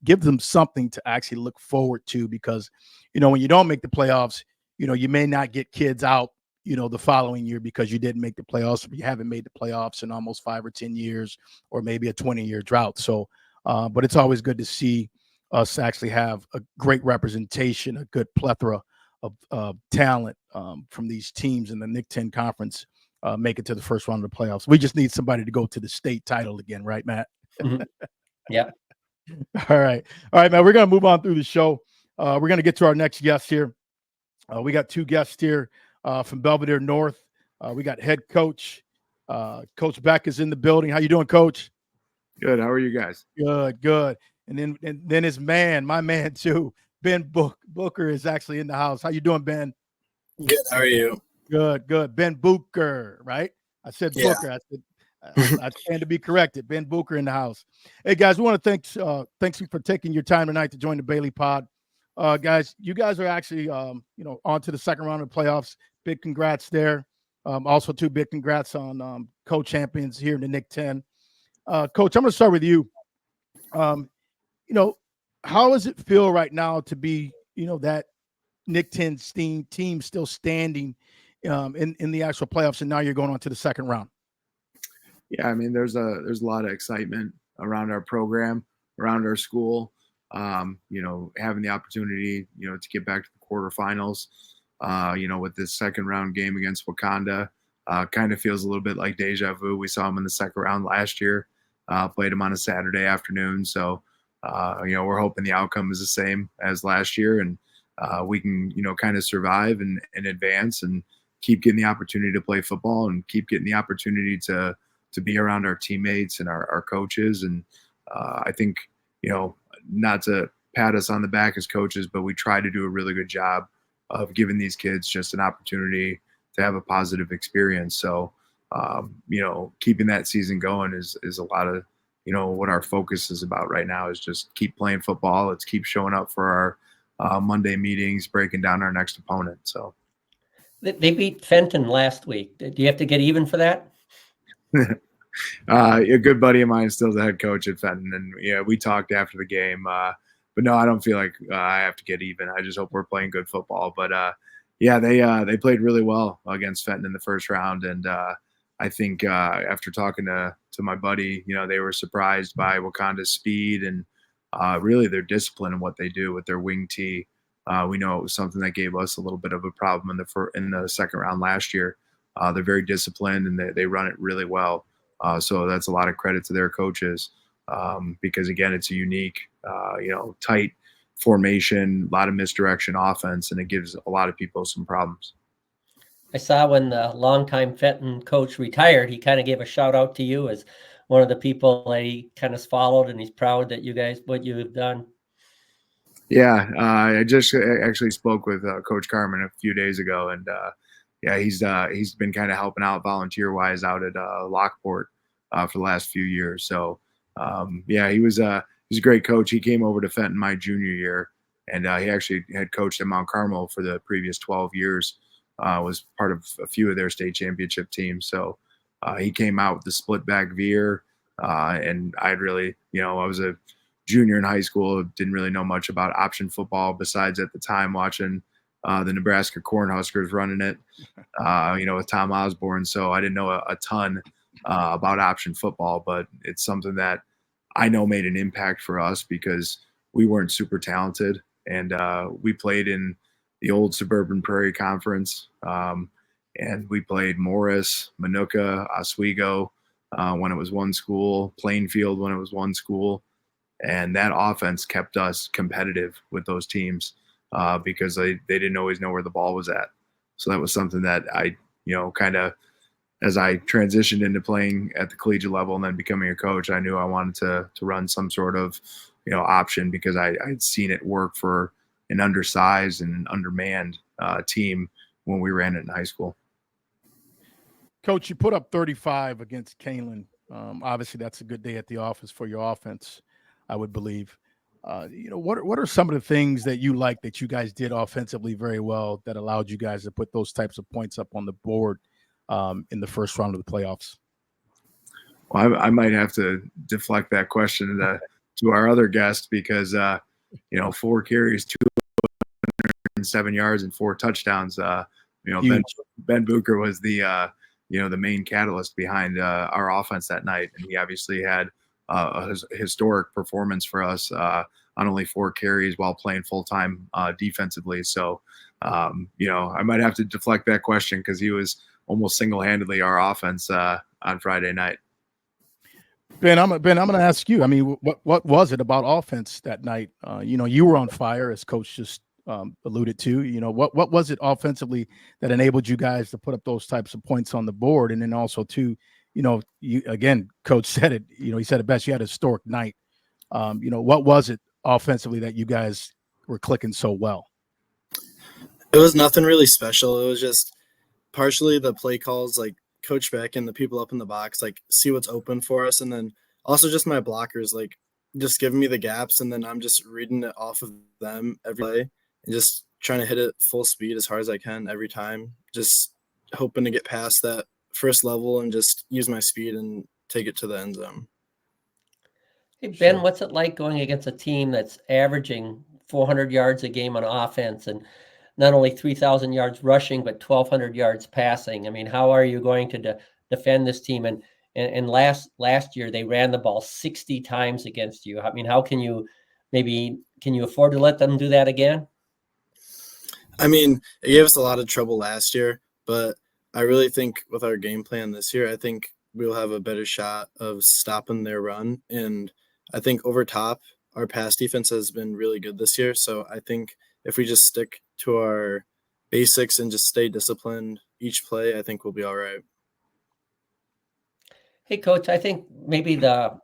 gives them something to actually look forward to, because when you don't make the playoffs, you may not get kids out the following year because you didn't make the playoffs, or you haven't made the playoffs in almost 5 or 10 years, or maybe a 20-year drought. So, but it's always good to see us actually have a great representation, a good plethora of talent from these teams in the Nick 10 conference make it to the first round of the playoffs. We just need somebody to go to the state title again, right, Matt? Mm-hmm. Yeah. All right, man. We're gonna move on through the show. We're gonna get to our next guest here. We got 2 guests here. From Belvidere North, we got head coach. Coach Beck is in the building. How you doing, Coach? Good. How are you guys? Good. And then his man, my man too, Ben Booker is actually in the house. How you doing, Ben? Good. How are you? Good. Ben Bucher, right? I said Booker. I said I stand to be corrected. Ben Bucher in the house. Hey guys, we want to thanks you for taking your time tonight to join the Bailey Pod. Guys, you guys are actually on to the second round of the playoffs. Big congrats there. Also, 2 big congrats on co-champions here in the Nick 10. Coach, I'm going to start with you. How does it feel right now to be, that Nick 10 team still standing in the actual playoffs, and now you're going on to the second round? Yeah, I mean, there's a lot of excitement around our program, around our school. Having the opportunity, to get back to the quarterfinals, with this second round game against Wauconda, kind of feels a little bit like deja vu. We saw them in the second round last year, played them on a Saturday afternoon. So, we're hoping the outcome is the same as last year, and we can, kind of survive and advance and keep getting the opportunity to play football and keep getting the opportunity to be around our teammates and our coaches. And I think, not to pat us on the back as coaches, but we try to do a really good job of giving these kids just an opportunity to have a positive experience. So, keeping that season going is a lot of, what our focus is about right now is just keep playing football. Let's keep showing up for our Monday meetings, breaking down our next opponent. So They beat Fenton last week. Do you have to get even for that? A good buddy of mine is still the head coach at Fenton, and we talked after the game. But no, I don't feel like I have to get even. I just hope we're playing good football. But they played really well against Fenton in the first round, and I think after talking to my buddy, they were surprised by Wauconda's speed and really their discipline and what they do with their wing tee. We know it was something that gave us a little bit of a problem in the second round last year. They're very disciplined and they run it really well. So that's a lot of credit to their coaches because again, it's a unique, tight formation, a lot of misdirection offense, and it gives a lot of people some problems. I saw when the longtime Fenton coach retired, he kind of gave a shout out to you as one of the people that he kind of followed, and he's proud that you guys, what you have done. Yeah, I just actually spoke with Coach Carmen a few days ago, and yeah, he's been kind of helping out volunteer wise out at Lockport for the last few years. So yeah, he's a great coach. He came over to Fenton my junior year, and he actually had coached at Mount Carmel for the previous 12 years. Was part of a few of their state championship teams. So he came out with the split back veer, and I'd really, I was a junior in high school, didn't really know much about option football besides at the time watching the Nebraska Cornhuskers running it, with Tom Osborne. So I didn't know a ton about option football, but it's something that I know made an impact for us because we weren't super talented, and we played in the old Suburban Prairie Conference, and we played Morris, Manuka, Oswego when it was one school, Plainfield when it was one school. And that offense kept us competitive with those teams because they didn't always know where the ball was at. So that was something that I, kind of, as I transitioned into playing at the collegiate level and then becoming a coach, I knew I wanted to run some sort of, option because I'd seen it work for an undersized and an undermanned team when we ran it in high school. Coach, you put up 35 against Kaneland. Obviously, that's a good day at the office for your offense, I would believe. What are some of the things that you like that you guys did offensively very well that allowed you guys to put those types of points up on the board in the first round of the playoffs? Well, I might have to deflect that question to our other guest because, 4 carries, 207 yards, and 4 touchdowns. Ben Bucher was the main catalyst behind our offense that night, and he obviously had a historic performance for us on only 4 carries while playing full-time defensively. So, I might have to deflect that question because he was almost single-handedly our offense on Friday night. Ben, I'm going to ask you. I mean, what was it about offense that night? You were on fire, as Coach just alluded to. What was it offensively that enabled you guys to put up those types of points on the board, and then also too, you again, Coach said it. He said it best. You had a historic night. What was it offensively that you guys were clicking so well? It was nothing really special. It was just partially the play calls, like Coach Beck and the people up in the box, like see what's open for us, and then also just my blockers, like just giving me the gaps, and then I'm just reading it off of them every play and just trying to hit it full speed as hard as I can every time. Just hoping to get past that first level and just use my speed and take it to the end zone. Hey, Ben, what's it like going against a team that's averaging 400 yards a game on offense and not only 3,000 yards rushing, but 1,200 yards passing? I mean, how are you going to defend this team? And last year, they ran the ball 60 times against you. I mean, how can you afford to let them do that again? I mean, it gave us a lot of trouble last year, but I really think with our game plan this year, I think we'll have a better shot of stopping their run. And I think over top, our pass defense has been really good this year. So I think if we just stick to our basics and just stay disciplined each play, I think we'll be all right. Hey, Coach, I think maybe the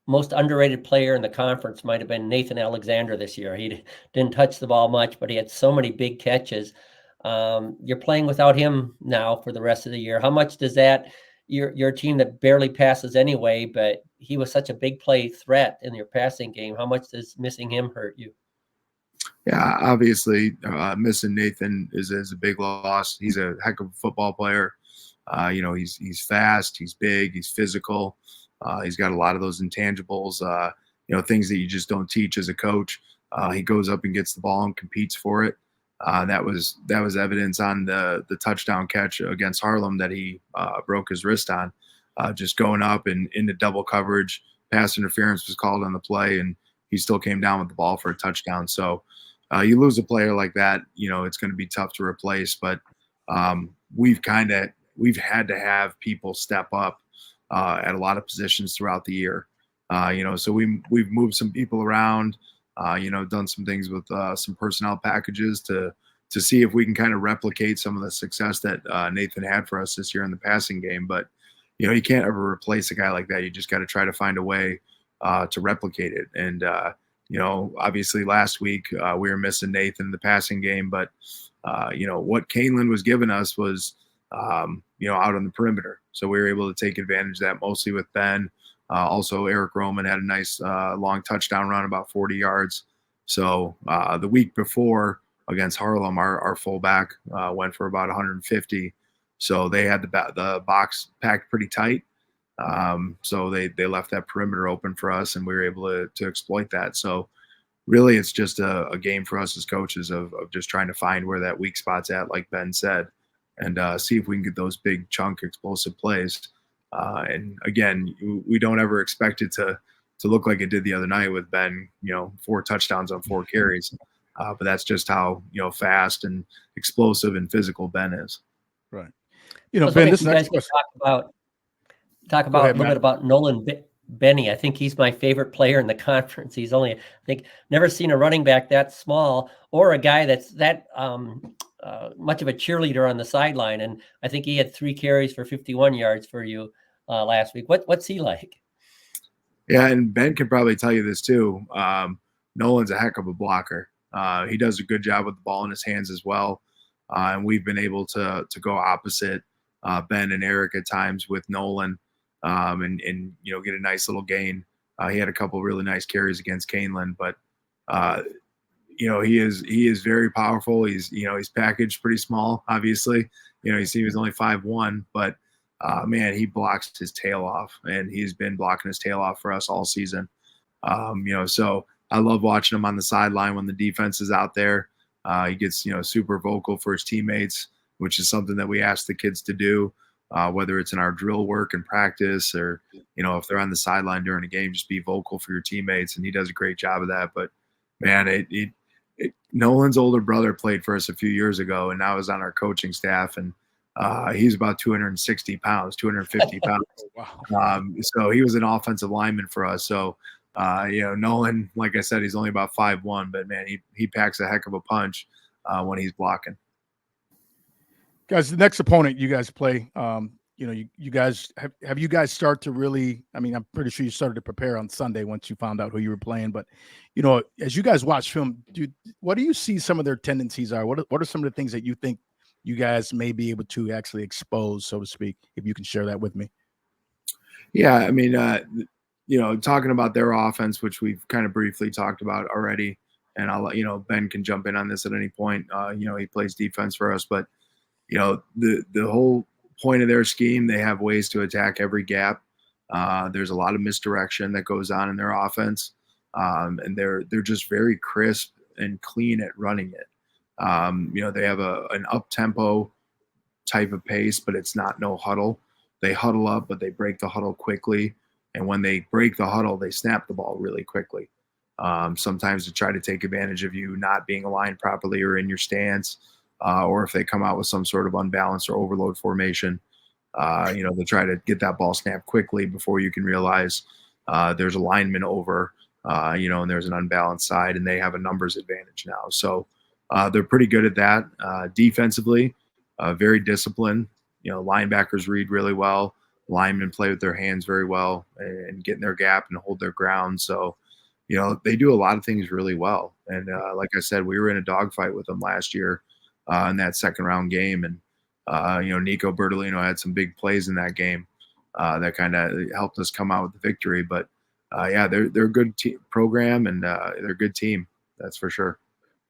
most underrated player in the conference might have been Nathan Alexander this year. He didn't touch the ball much, but he had so many big catches. You're playing without him now for the rest of the year. How much does that, your team that barely passes anyway, but he was such a big play threat in your passing game, how much does missing him hurt you? Yeah, obviously missing Nathan is a big loss. He's a heck of a football player. He's fast, he's big, he's physical. He's got a lot of those intangibles, things that you just don't teach as a coach. He goes up and gets the ball and competes for it. That was evidence on the touchdown catch against Harlem that he broke his wrist on. Just going up and into double coverage, pass interference was called on the play, and he still came down with the ball for a touchdown. So you lose a player like that, it's going to be tough to replace. But we've had to have people step up at a lot of positions throughout the year. So we've moved some people around, done some things with some personnel packages to see if we can kind of replicate some of the success that Nathan had for us this year in the passing game. But, you can't ever replace a guy like that. You just got to try to find a way to replicate it. And, obviously last week we were missing Nathan in the passing game, but, what Kaneland was giving us was, out on the perimeter. So we were able to take advantage of that mostly with Ben. Also, Eric Roman had a nice long touchdown run, about 40 yards. So the week before against Harlem, our fullback went for about 150. So they had the box packed pretty tight. So they left that perimeter open for us, and we were able to exploit that. So really, it's just a game for us as coaches of just trying to find where that weak spot's at, like Ben said, and see if we can get those big chunk explosive plays. And again, we don't ever expect it to look like it did the other night with Ben, 4 touchdowns on 4 carries. But that's just how, fast and explosive and physical Ben is. Right. Ben, this you next guys can question. talk about a little bit about Nolan Benny. I think he's my favorite player in the conference. He's only, I think, never seen a running back that small or a guy that's that much of a cheerleader on the sideline. And I think he had 3 carries for 51 yards for you last week. What's he like? Yeah, and Ben can probably tell you this too. Nolan's a heck of a blocker. He does a good job with the ball in his hands as well. And we've been able to go opposite Ben and Eric at times with Nolan and get a nice little gain. He had a couple really nice carries against Kaneland, but he is very powerful. He's packaged pretty small, obviously. You see he was only 5'1", but man, he blocks his tail off, and he's been blocking his tail off for us all season. So I love watching him on the sideline when the defense is out there. He gets, super vocal for his teammates, which is something that we ask the kids to do, whether it's in our drill work and practice or, if they're on the sideline during a game, just be vocal for your teammates. And he does a great job of that. But man, Nolan's older brother played for us a few years ago, and now is on our coaching staff. And he's about 260 pounds, 250 pounds. Wow. So he was an offensive lineman for us. So, Nolan, like I said, he's only about 5'1", but man, he packs a heck of a punch when he's blocking. Guys, the next opponent you guys play, you guys have you guys start to really, I'm pretty sure you started to prepare on Sunday once you found out who you were playing, but as you guys watch film, what do you see some of their tendencies are? What are some of the things that you think you guys may be able to actually expose, so to speak, if you can share that with me? Yeah, talking about their offense, which we've kind of briefly talked about already, and I'll let Ben can jump in on this at any point. He plays defense for us, but the whole point of their scheme, they have ways to attack every gap. There's a lot of misdirection that goes on in their offense, and they're just very crisp and clean at running it. They have an up tempo type of pace, but it's not no huddle. They huddle up, but they break the huddle quickly. And when they break the huddle, they snap the ball really quickly. Sometimes to try to take advantage of you not being aligned properly or in your stance, or if they come out with some sort of unbalanced or overload formation, they try to get that ball snapped quickly before you can realize there's a lineman over, and there's an unbalanced side, and they have a numbers advantage now. So they're pretty good at that. Defensively, very disciplined. Linebackers read really well. Linemen play with their hands very well and get in their gap and hold their ground. So, they do a lot of things really well. And like I said, we were in a dogfight with them last year in that second round game. And, Nico Bertolino had some big plays in that game that kind of helped us come out with the victory. But, they're a good program, and they're a good team. That's for sure.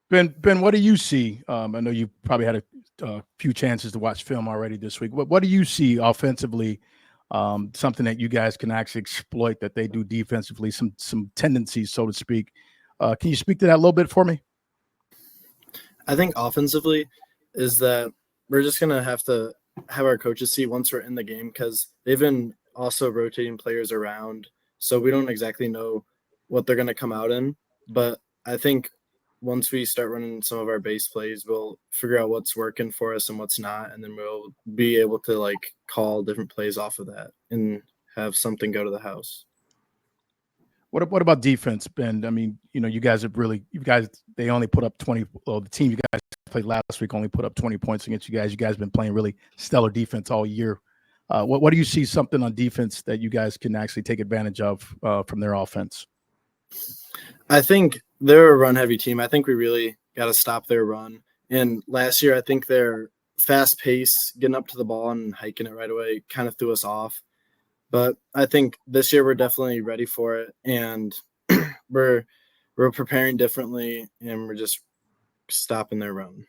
Ben, what do you see? I know you probably had a few chances to watch film already this week. What do you see offensively? Something that you guys can actually exploit that they do defensively, some tendencies, so to speak. Can you speak to that a little bit for me? I think offensively is that we're just going to have our coaches see once we're in the game, because they've been also rotating players around. So we don't exactly know what they're going to come out in. But I think once we start running some of our base plays, we'll figure out what's working for us and what's not, and then we'll be able to like call different plays off of that and have something go to the house. What about defense, Ben? I mean, you guys they only put up 20. Well, the team you guys played last week only put up 20 points against you guys. You guys have been playing really stellar defense all year. What do you see something on defense that you guys can actually take advantage of from their offense? I think they're a run-heavy team. I think we really got to stop their run. And last year, I think their fast pace, getting up to the ball and hiking it right away, kind of threw us off. But I think this year we're definitely ready for it, and we're preparing differently, and we're just stopping their run.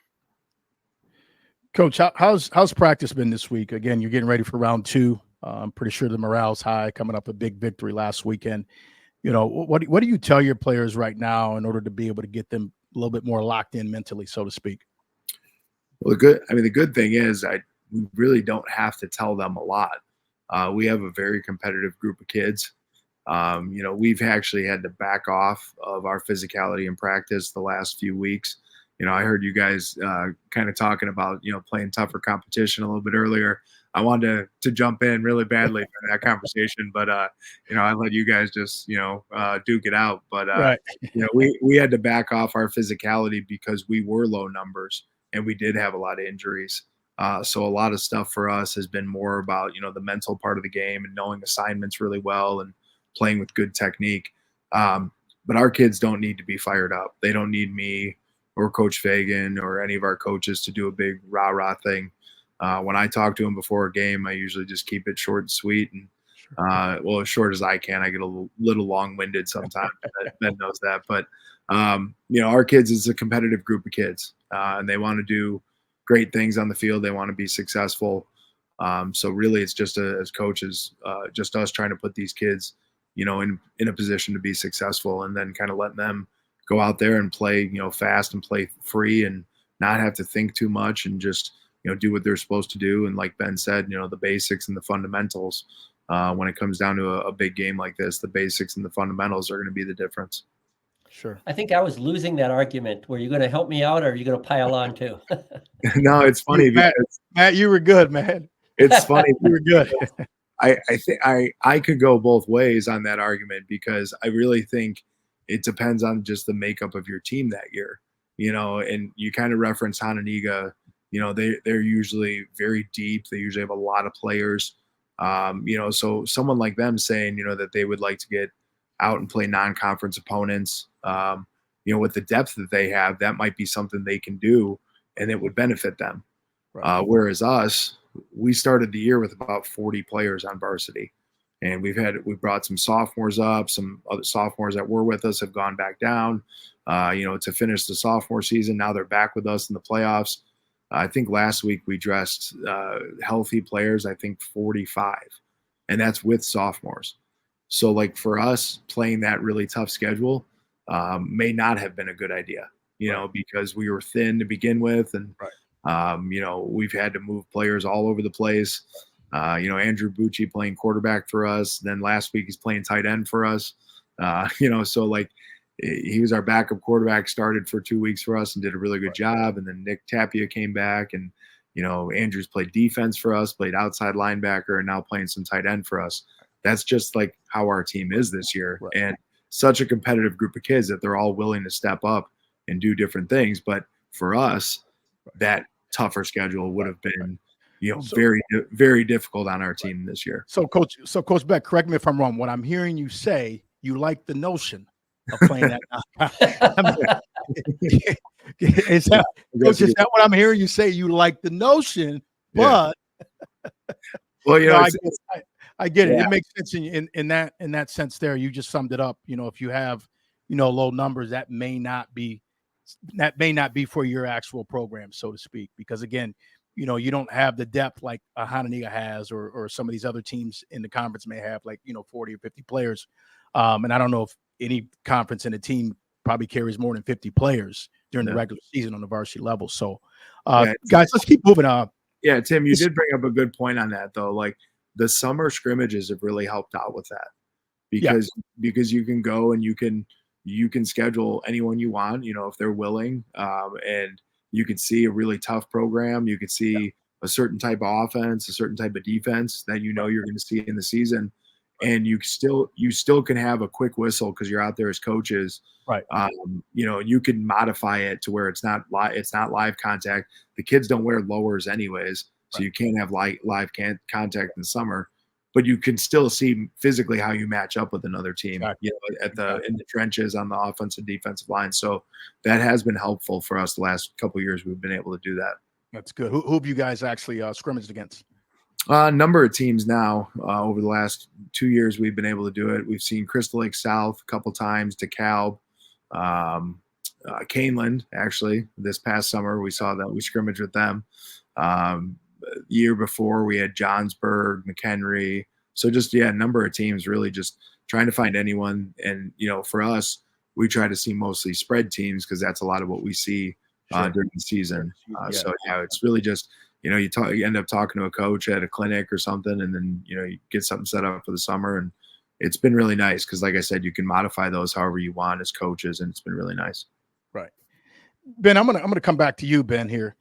Coach, how's practice been this week? Again, you're getting ready for round 2. I'm pretty sure the morale's high, coming up a big victory last weekend. What do you tell your players right now in order to be able to get them a little bit more locked in mentally, so to speak? Well, the good thing is we really don't have to tell them a lot. We have a very competitive group of kids. We've actually had to back off of our physicality in practice the last few weeks. I heard you guys kind of talking about, playing tougher competition a little bit earlier. I wanted to jump in really badly for that conversation, but, I let you guys just, duke it out. But, right. We had to back off our physicality because we were low numbers and we did have a lot of injuries. So a lot of stuff for us has been more about, the mental part of the game and knowing assignments really well and playing with good technique. But our kids don't need to be fired up. They don't need me or Coach Fagan or any of our coaches to do a big rah-rah thing. When I talk to them before a game, I usually just keep it short and sweet and, as short as I can. I get a little long-winded sometimes. Ben knows that. But, our kids is a competitive group of kids, and they want to do great things on the field. They want to be successful. So really it's just as coaches, just us trying to put these kids, in a position to be successful, and then kind of letting them go out there and play, fast and play free and not have to think too much and just, do what they're supposed to do. And like Ben said, the basics and the fundamentals, when it comes down to a big game like this, the basics and the fundamentals are going to be the difference. Sure. I think I was losing that argument. Were you going to help me out, or are you going to pile on too? No, it's funny because Matt, you were good, man. It's funny. You were good. I think I could go both ways on that argument, because I really think it depends on just the makeup of your team that year, and you kind of reference Hananiga, they're usually very deep. They usually have a lot of players, so someone like them saying, that they would like to get out and play non-conference opponents, with the depth that they have, that might be something they can do and it would benefit them. Right. Whereas us, we started the year with about 40 players on varsity, and we brought some sophomores up. Some other sophomores that were with us have gone back down, to finish the sophomore season. Now they're back with us in the playoffs. I think last week we dressed healthy players, I think 45, and that's with sophomores. So like for us, playing that really tough schedule may not have been a good idea, because we were thin to begin with, and we've had to move players all over the place. Andrew Bucci playing quarterback for us. Then last week he's playing tight end for us. So like he was our backup quarterback, started for 2 weeks for us and did a really good job. And then Nick Tapia came back, and Andrew's played defense for us, played outside linebacker, and now playing some tight end for us. That's just like how our team is this year. Right. And such a competitive group of kids that they're all willing to step up and do different things. But for us, that tougher schedule would have been, very, very difficult on our team this year. So Coach Beck, correct me if I'm wrong. What I'm hearing you say, you like the notion of playing that. Is that what I'm hearing you say? You like the notion, but well, I get it. Yeah. It makes sense in that sense there. You just summed it up. If you have, low numbers, that may not be for your actual program, so to speak, because again, you don't have the depth like Hananiga has, or some of these other teams in the conference may have, like, 40 or 50 players. And I don't know if any conference in a team probably carries more than 50 players during the regular season on the varsity level. So guys, let's keep moving on. Yeah, Tim, you did bring up a good point on that though. Like the summer scrimmages have really helped out with that, because you can go and you can schedule anyone you want, if they're willing, and you could see a really tough program. You could see a certain type of offense, a certain type of defense that you're going to see in the season, and you still can have a quick whistle because you're out there as coaches. Right. You can modify it to where it's not live contact. The kids don't wear lowers anyways, so you can't have live contact in the summer, but you can still see physically how you match up with another team, Exactly. In the trenches on the offensive defensive line. So that has been helpful for us the last couple of years. We've been able to do that. That's good. Who have you guys actually scrimmaged against? A number of teams now. Over the last 2 years, we've been able to do it. We've seen Crystal Lake South a couple times, DeKalb, Caneland. Actually, this past summer we saw that we scrimmaged with them. The year before we had Johnsburg, McHenry. So just a number of teams, really just trying to find anyone. And for us, we try to see mostly spread teams because that's a lot of what we see during the season. So it's really just you end up talking to a coach at a clinic or something, and then you get something set up for the summer, and it's been really nice because, like I said, you can modify those however you want as coaches, and it's been really nice. Right, Ben. I'm gonna come back to you, Ben. Here,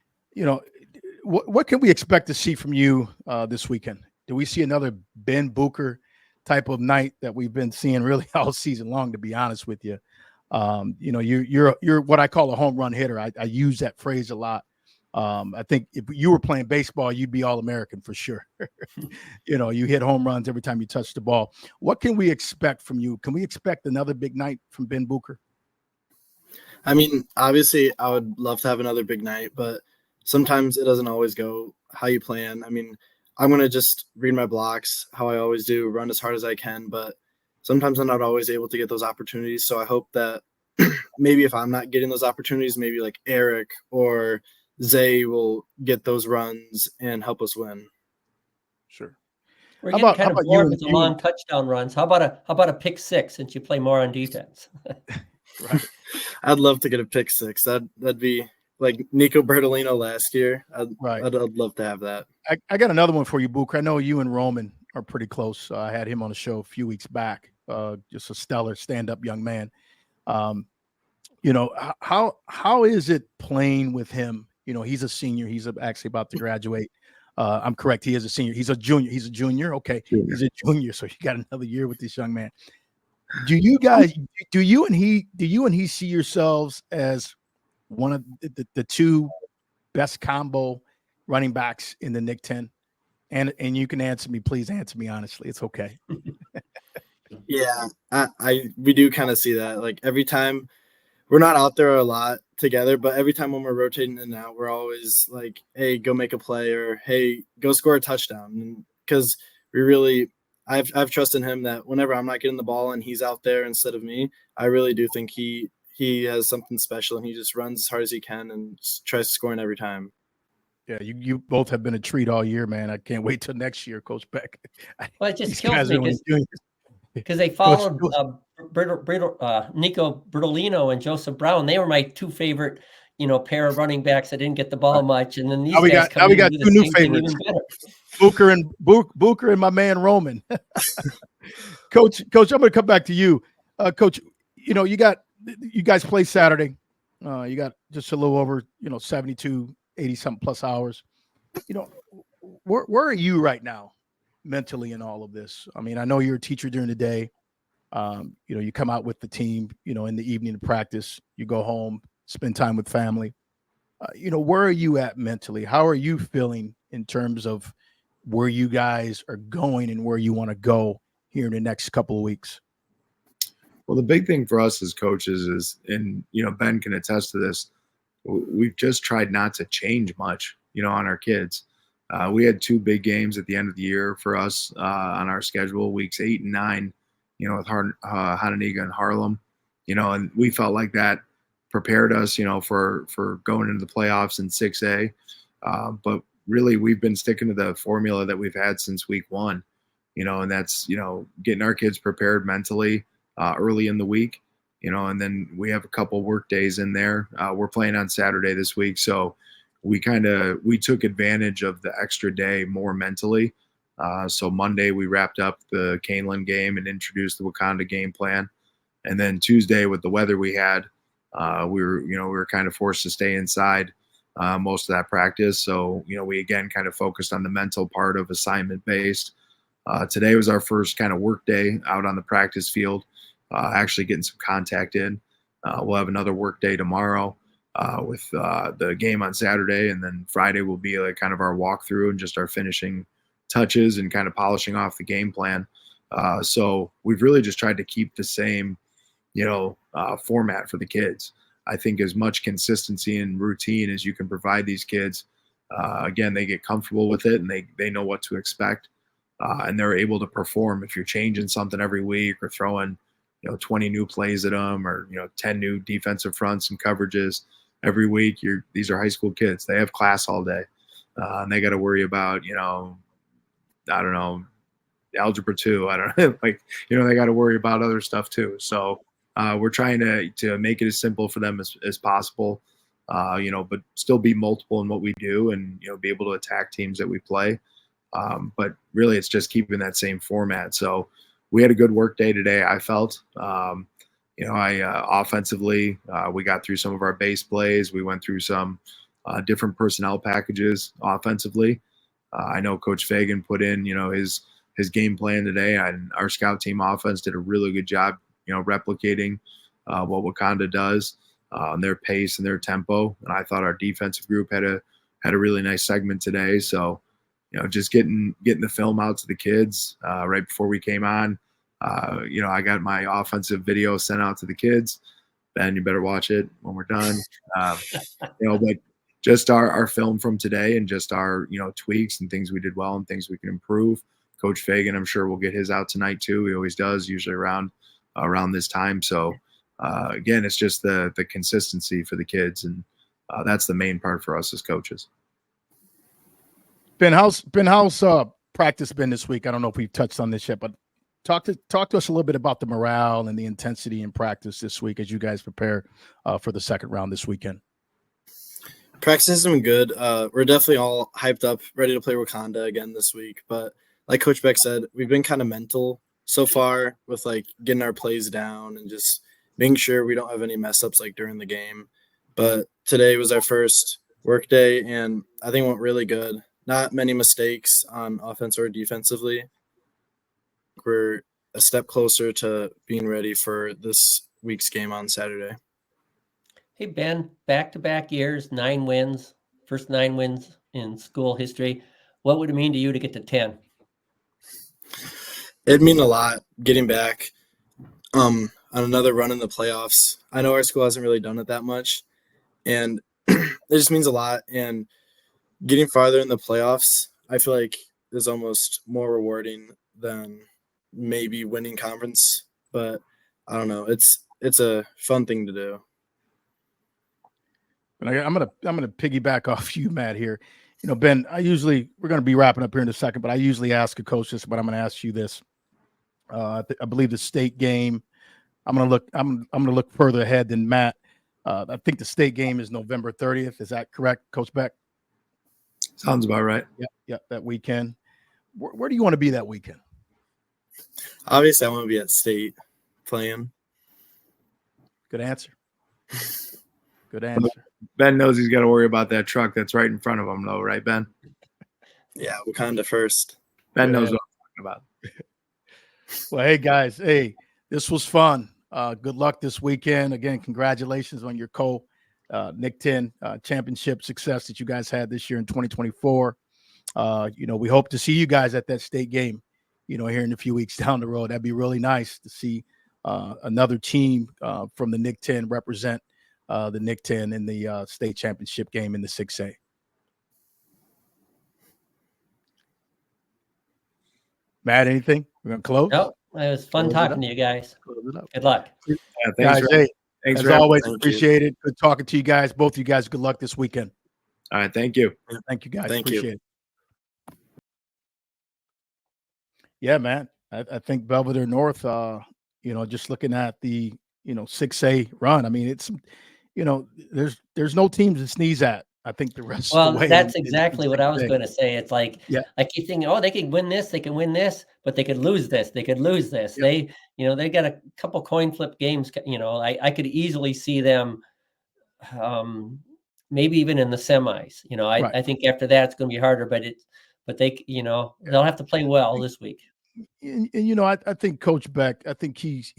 what can we expect to see from you this weekend? Do we see another Ben Bucher type of night that we've been seeing really all season long? To be honest with you, you're what I call a home run hitter. I use that phrase a lot. I think if you were playing baseball, you'd be All-American for sure. You hit home runs every time you touch the ball. What can we expect from you? Can we expect another big night from Ben Bucher? I mean, obviously, I would love to have another big night, but sometimes it doesn't always go how you plan. I mean, I'm going to just read my blocks how I always do, run as hard as I can, but sometimes I'm not always able to get those opportunities. So I hope that maybe if I'm not getting those opportunities, maybe like Eric or Zay will get those runs and help us win. Sure. We're getting kind of bored with the long touchdown runs. How about a pick six since you play more on defense? Right. I'd love to get a pick six. That'd be like Nico Bertolino last year. I'd love to have that. I got another one for you, Bucher. I know you and Roman are pretty close. I had him on the show a few weeks back. Just a stellar stand-up young man. How is it playing with him? He's a senior. He's actually about to graduate. I'm correct. He is a senior. He's a junior. Okay. Junior. He's a junior. So you got another year with this young man. Do you and he see yourselves as one of the two best combo running backs in the Nick 10? And you can answer me, please answer me honestly. It's okay. Yeah, we do kind of see that. Like every time we're not out there a lot together, but every time when we're rotating in and out, we're always like, hey, go make a play, or hey, go score a touchdown. Because I have trust in him that whenever I'm not getting the ball and he's out there instead of me, I really do think he has something special, and he just runs as hard as he can and tries scoring every time. Yeah, you both have been a treat all year, man. I can't wait till next year, Coach Beck. Well, it just kills me because they followed Nico Bertolino and Joseph Brown. They were my two favorite, pair of running backs that didn't get the ball much. And then these guys come in and do the same thing even better. Booker and my man Roman. Coach, I'm going to come back to you. Coach, you guys play Saturday. You got just a little over, 72, 80 something plus hours. Where are you right now mentally in all of this? I mean, I know you're a teacher during the day. You come out with the team, in the evening to practice, you go home, spend time with family. Where are you at mentally? How are you feeling in terms of where you guys are going and where you want to go here in the next couple of weeks? Well, the big thing for us as coaches is, and, Ben can attest to this, we've just tried not to change much, on our kids. We had two big games at the end of the year for us on our schedule, weeks 8 and 9, with Wauconda and Harlem, and we felt like that prepared us, for going into the playoffs in 6A. But really, we've been sticking to the formula that we've had since week 1, and that's, getting our kids prepared mentally early in the week, and then we have a couple work days in there. We're playing on Saturday this week, so we took advantage of the extra day more mentally So Monday we wrapped up the Canelan game and introduced the Wauconda game plan. And then Tuesday, with the weather we had, we were kind of forced to stay inside most of that practice. So, we again kind of focused on the mental part of assignment based. Today was our first kind of work day out on the practice field, actually getting some contact in. We'll have another work day tomorrow with the game on Saturday. And then Friday will be like kind of our walkthrough and just our finishing touches and kind of polishing off the game plan. So we've really just tried to keep the same, format for the kids. I think as much consistency and routine as you can provide these kids, again, they get comfortable with it and they know what to expect. And they're able to perform. If you're changing something every week or throwing, 20 new plays at them or, 10 new defensive fronts and coverages every week, these are high school kids. They have class all day. And they got to worry about, I don't know, algebra 2. I don't know, they got to worry about other stuff too. So we're trying to make it as simple for them as possible, but still be multiple in what we do and, be able to attack teams that we play. But really it's just keeping that same format. So we had a good work day today. I felt, offensively, we got through some of our base plays. We went through some different personnel packages offensively. I know Coach Fagan put in, his game plan today, and our scout team offense did a really good job, replicating what Wauconda does on their pace and their tempo. And I thought our defensive group had a really nice segment today. So, just getting the film out to the kids right before we came on. I got my offensive video sent out to the kids. Ben, you better watch it when we're done. But just our film from today and just our, tweaks and things we did well and things we can improve. Coach Fagan, I'm sure will get his out tonight too. He always does, usually around this time. So again, it's just the consistency for the kids. And that's the main part for us as coaches. Ben, how's practice been this week? I don't know if we've touched on this yet, but talk to us a little bit about the morale and the intensity in practice this week as you guys prepare for the second round this weekend. Practice has been good. We're definitely all hyped up, ready to play Wauconda again this week. But like Coach Beck said, we've been kind of mental so far with getting our plays down and just making sure we don't have any mess ups during the game. But today was our first work day, and I think it went really good. Not many mistakes on offense or defensively. We're a step closer to being ready for this week's game on Saturday. Hey, Ben, back-to-back years, 9 wins, first 9 wins in school history. What would it mean to you to get to 10? It'd mean a lot getting back on another run in the playoffs. I know our school hasn't really done it that much, and it just means a lot. And getting farther in the playoffs, I feel like is almost more rewarding than maybe winning conference. But I don't know. It's a fun thing to do. But I'm gonna piggyback off you, Matt, here. Ben, we're gonna be wrapping up here in a second, but I usually ask a coach this, but I'm gonna ask you this. I believe the state game. I'm gonna look further ahead than Matt. I think the state game is November 30th. Is that correct, Coach Beck? Sounds about right. Yeah, that weekend. Where do you want to be that weekend? Obviously, I want to be at state playing. Good answer. Good answer. Ben knows he's got to worry about that truck that's right in front of him, though, right, Ben? Yeah, Wauconda first. Ben knows what I'm talking about. Well, hey, guys. Hey, this was fun. Good luck this weekend. Again, congratulations on your Nick 10 championship success that you guys had this year in 2024. We hope to see you guys at that state game, here in a few weeks down the road. That'd be really nice to see another team from the Nick 10 represent the Nick 10 in the state championship game in the 6A. Matt, anything? We're going to close? No, it was fun talking to you guys. Good luck. Yeah, thanks, guys. Hey, thanks as always, appreciate it. Good talking to you guys. Both of you guys, good luck this weekend. All right, thank you. Thank you, guys. Thank Appreciate it. Yeah, man. I think Belvidere North, just looking at the, 6A run, I mean, it's, there's no teams to sneeze at I think the rest Well, of the way. that's exactly what I was thing. going to say. It's like, Yeah. I keep thinking, oh, they can win this, they can win this, but they could lose this, they could lose this. Yep. They, they got a couple coin flip games. I could easily see them, maybe even in the semis. Right. I think after that it's going to be harder, but they, they'll have to play well this week. And I think Coach Beck, I think he's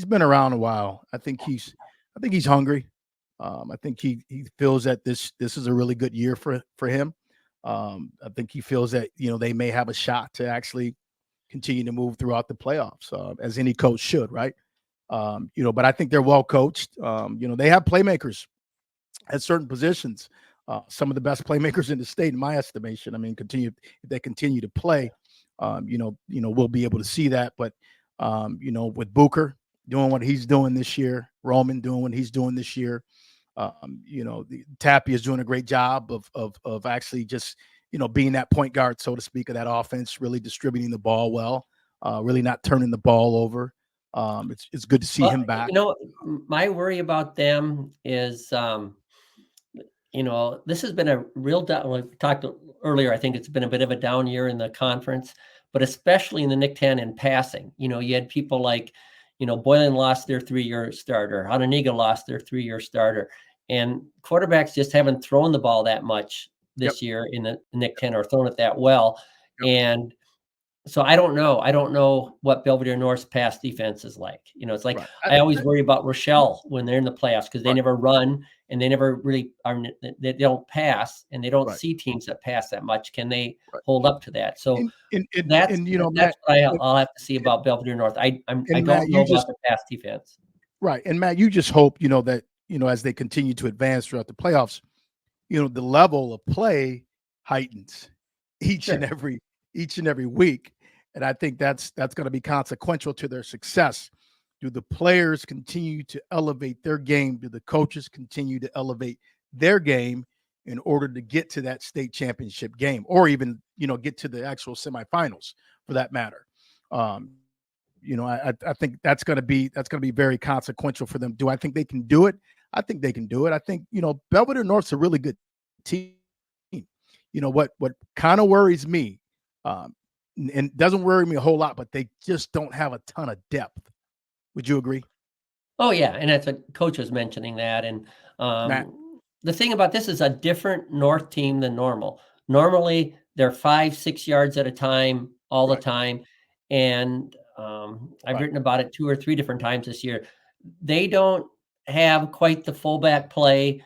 been around a while. I think he's hungry. I think he feels that this is a really good year for him. I think he feels that they may have a shot to actually continue to move throughout the playoffs, as any coach should, right? But I think they're well coached. They have playmakers at certain positions. Some of the best playmakers in the state, in my estimation. I mean, if they continue to play, we'll be able to see that. But with Bucher doing what he's doing this year, Roman doing what he's doing this year, Tappy is doing a great job of actually just being that point guard, so to speak, of that offense, really distributing the ball well, really not turning the ball over. It's good to see him back. My worry about them is, this has been a real down. Like we talked earlier, I think it's been a bit of a down year in the conference, but especially in the Nick 10 in passing. You had people like, Boylan lost their 3-year starter, Hononegah lost their 3-year starter, and quarterbacks just haven't thrown the ball that much this year in the Nick 10 or thrown it that well. Yep. And so I don't know. I don't know what Belvidere North's pass defense is like. It's like, Right. I always worry about Rochelle when they're in the playoffs because they never run and they never really are. They don't pass and they don't see teams that pass that much. Can they hold up to that? So that's what I'll have to see about Belvidere North. I don't know about the pass defense. Right. And Matt, you just hope, that, as they continue to advance throughout the playoffs, the level of play heightens each and every week. And I think that's going to be consequential to their success. Do the players continue to elevate their game? Do the coaches continue to elevate their game in order to get to that state championship game, or even, get to the actual semifinals for that matter? I think that's going to be very consequential for them. Do I think they can do it? I think they can do it. I think, Belvidere North's a really good team. What kind of worries me, and doesn't worry me a whole lot, but they just don't have a ton of depth. Would you agree? Oh yeah, and that's what Coach was mentioning that. And the thing about this is a different North team than normal. Normally they're 5-6 yards at a time all the time, and I've written about it 2 or 3 different times this year. They don't have quite the fullback play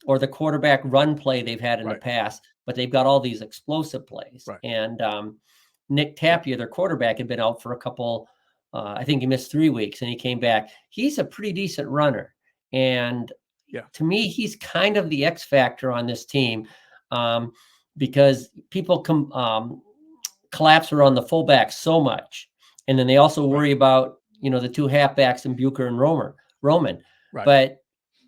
or the quarterback run play they've had in the past, but they've got all these explosive plays. And Nick Tapia, their quarterback, had been out for a couple, I think he missed 3 weeks and he came back. He's a pretty decent runner. And to me, he's kind of the X factor on this team, because people collapse around the fullback so much. And then they also worry about, the 2 halfbacks in Bucher and Roman. But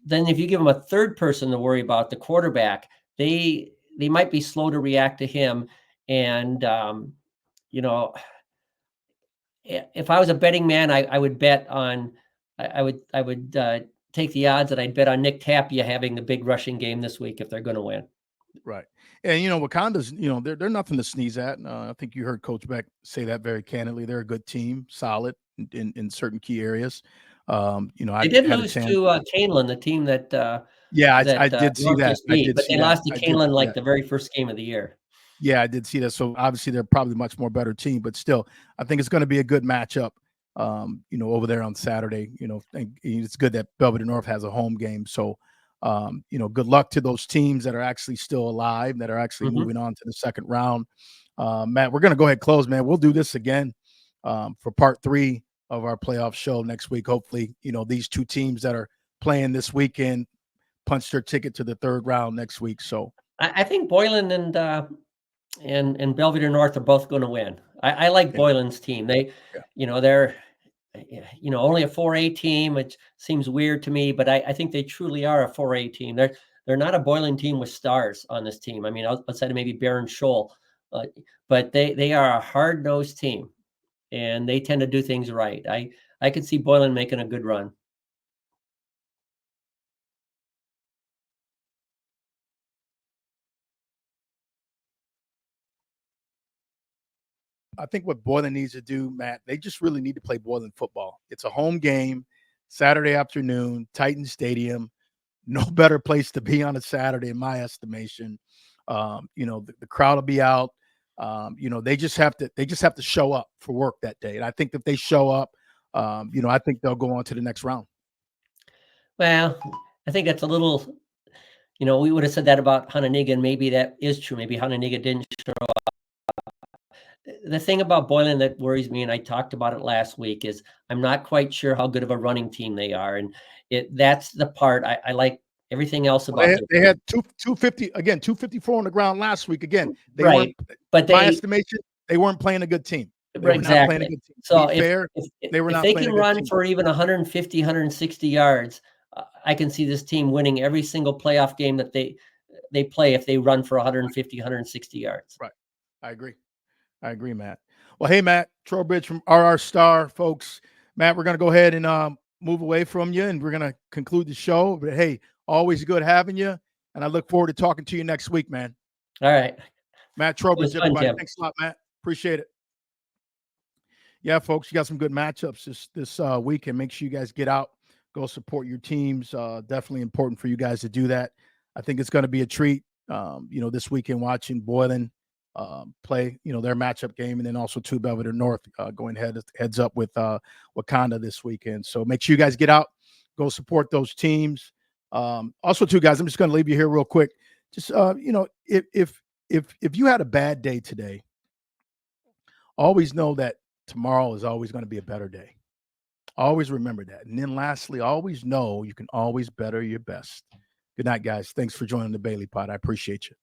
then if you give them a third person to worry about, the quarterback, they might be slow to react to him. And, if I was a betting man, I would bet on, I would take the odds that I'd bet on Nick Tapia having the big rushing game this week if they're going to win. Right. And, Wauconda's, they're nothing to sneeze at. I think you heard Coach Beck say that very candidly. They're a good team, solid in certain key areas. They did lose to Canelan, the team that I did see that. But they lost to Canelan the very first game of the year. Yeah, I did see that. So obviously they're probably much more better team, but still, I think it's going to be a good matchup. Over there on Saturday. It's good that Belvidere North has a home game. So, good luck to those teams that are actually still alive, that are actually moving on to the second round. Matt, we're going to go ahead and close, man. We'll do this again for part 3 of our playoff show next week. Hopefully, these 2 teams that are playing this weekend punch their ticket to the third round next week. So I think Boylan and Belvidere North are both going to win. I like Boylan's team. They're only a 4A team, which seems weird to me, but I think they truly are a 4A team. They're not a Boylan team with stars on this team. I mean, outside of maybe Baron Scholl, but they are a hard-nosed team, and they tend to do things right. I could see Boylan making a good run. I think what Boylan needs to do, Matt, they just really need to play Boylan football. It's a home game, Saturday afternoon, Titan Stadium. No better place to be on a Saturday, in my estimation. The crowd will be out. They just have to show up for work that day. And I think if they show up, I think they'll go on to the next round. Well, I think that's a little, we would have said that about Hononegah, and maybe that is true. Maybe Hononegah didn't show up. The thing about Boylan that worries me, and I talked about it last week, is I'm not quite sure how good of a running team they are. And that's the part I like everything else about it. They had 254 on the ground last week. Again, they right. weren't, but my estimation, they weren't playing a good team. Exactly. So if they can run for even 150, 160 yards, I can see this team winning every single playoff game that they play if they run for 150, 160 yards. Right. I agree, Matt. Well, hey, Matt, Trowbridge from RR Star, folks. Matt, we're going to go ahead and move away from you, and we're going to conclude the show. But, hey, always good having you, and I look forward to talking to you next week, man. All right. Matt Trowbridge, everybody. Thanks a lot, Matt. Appreciate it. Yeah, folks, you got some good matchups this week, and make sure you guys get out, go support your teams. Definitely important for you guys to do that. I think it's going to be a treat, this weekend watching Boylan play, their matchup game, and then also Belvidere North going heads up with Wauconda this weekend. So make sure you guys get out, go support those teams. Also, too, guys, I'm just going to leave you here real quick. Just if you had a bad day today, always know that tomorrow is always going to be a better day. Always remember that. And then lastly, always know you can always better your best. Good night, guys. Thanks for joining the Bailey Pod. I appreciate you.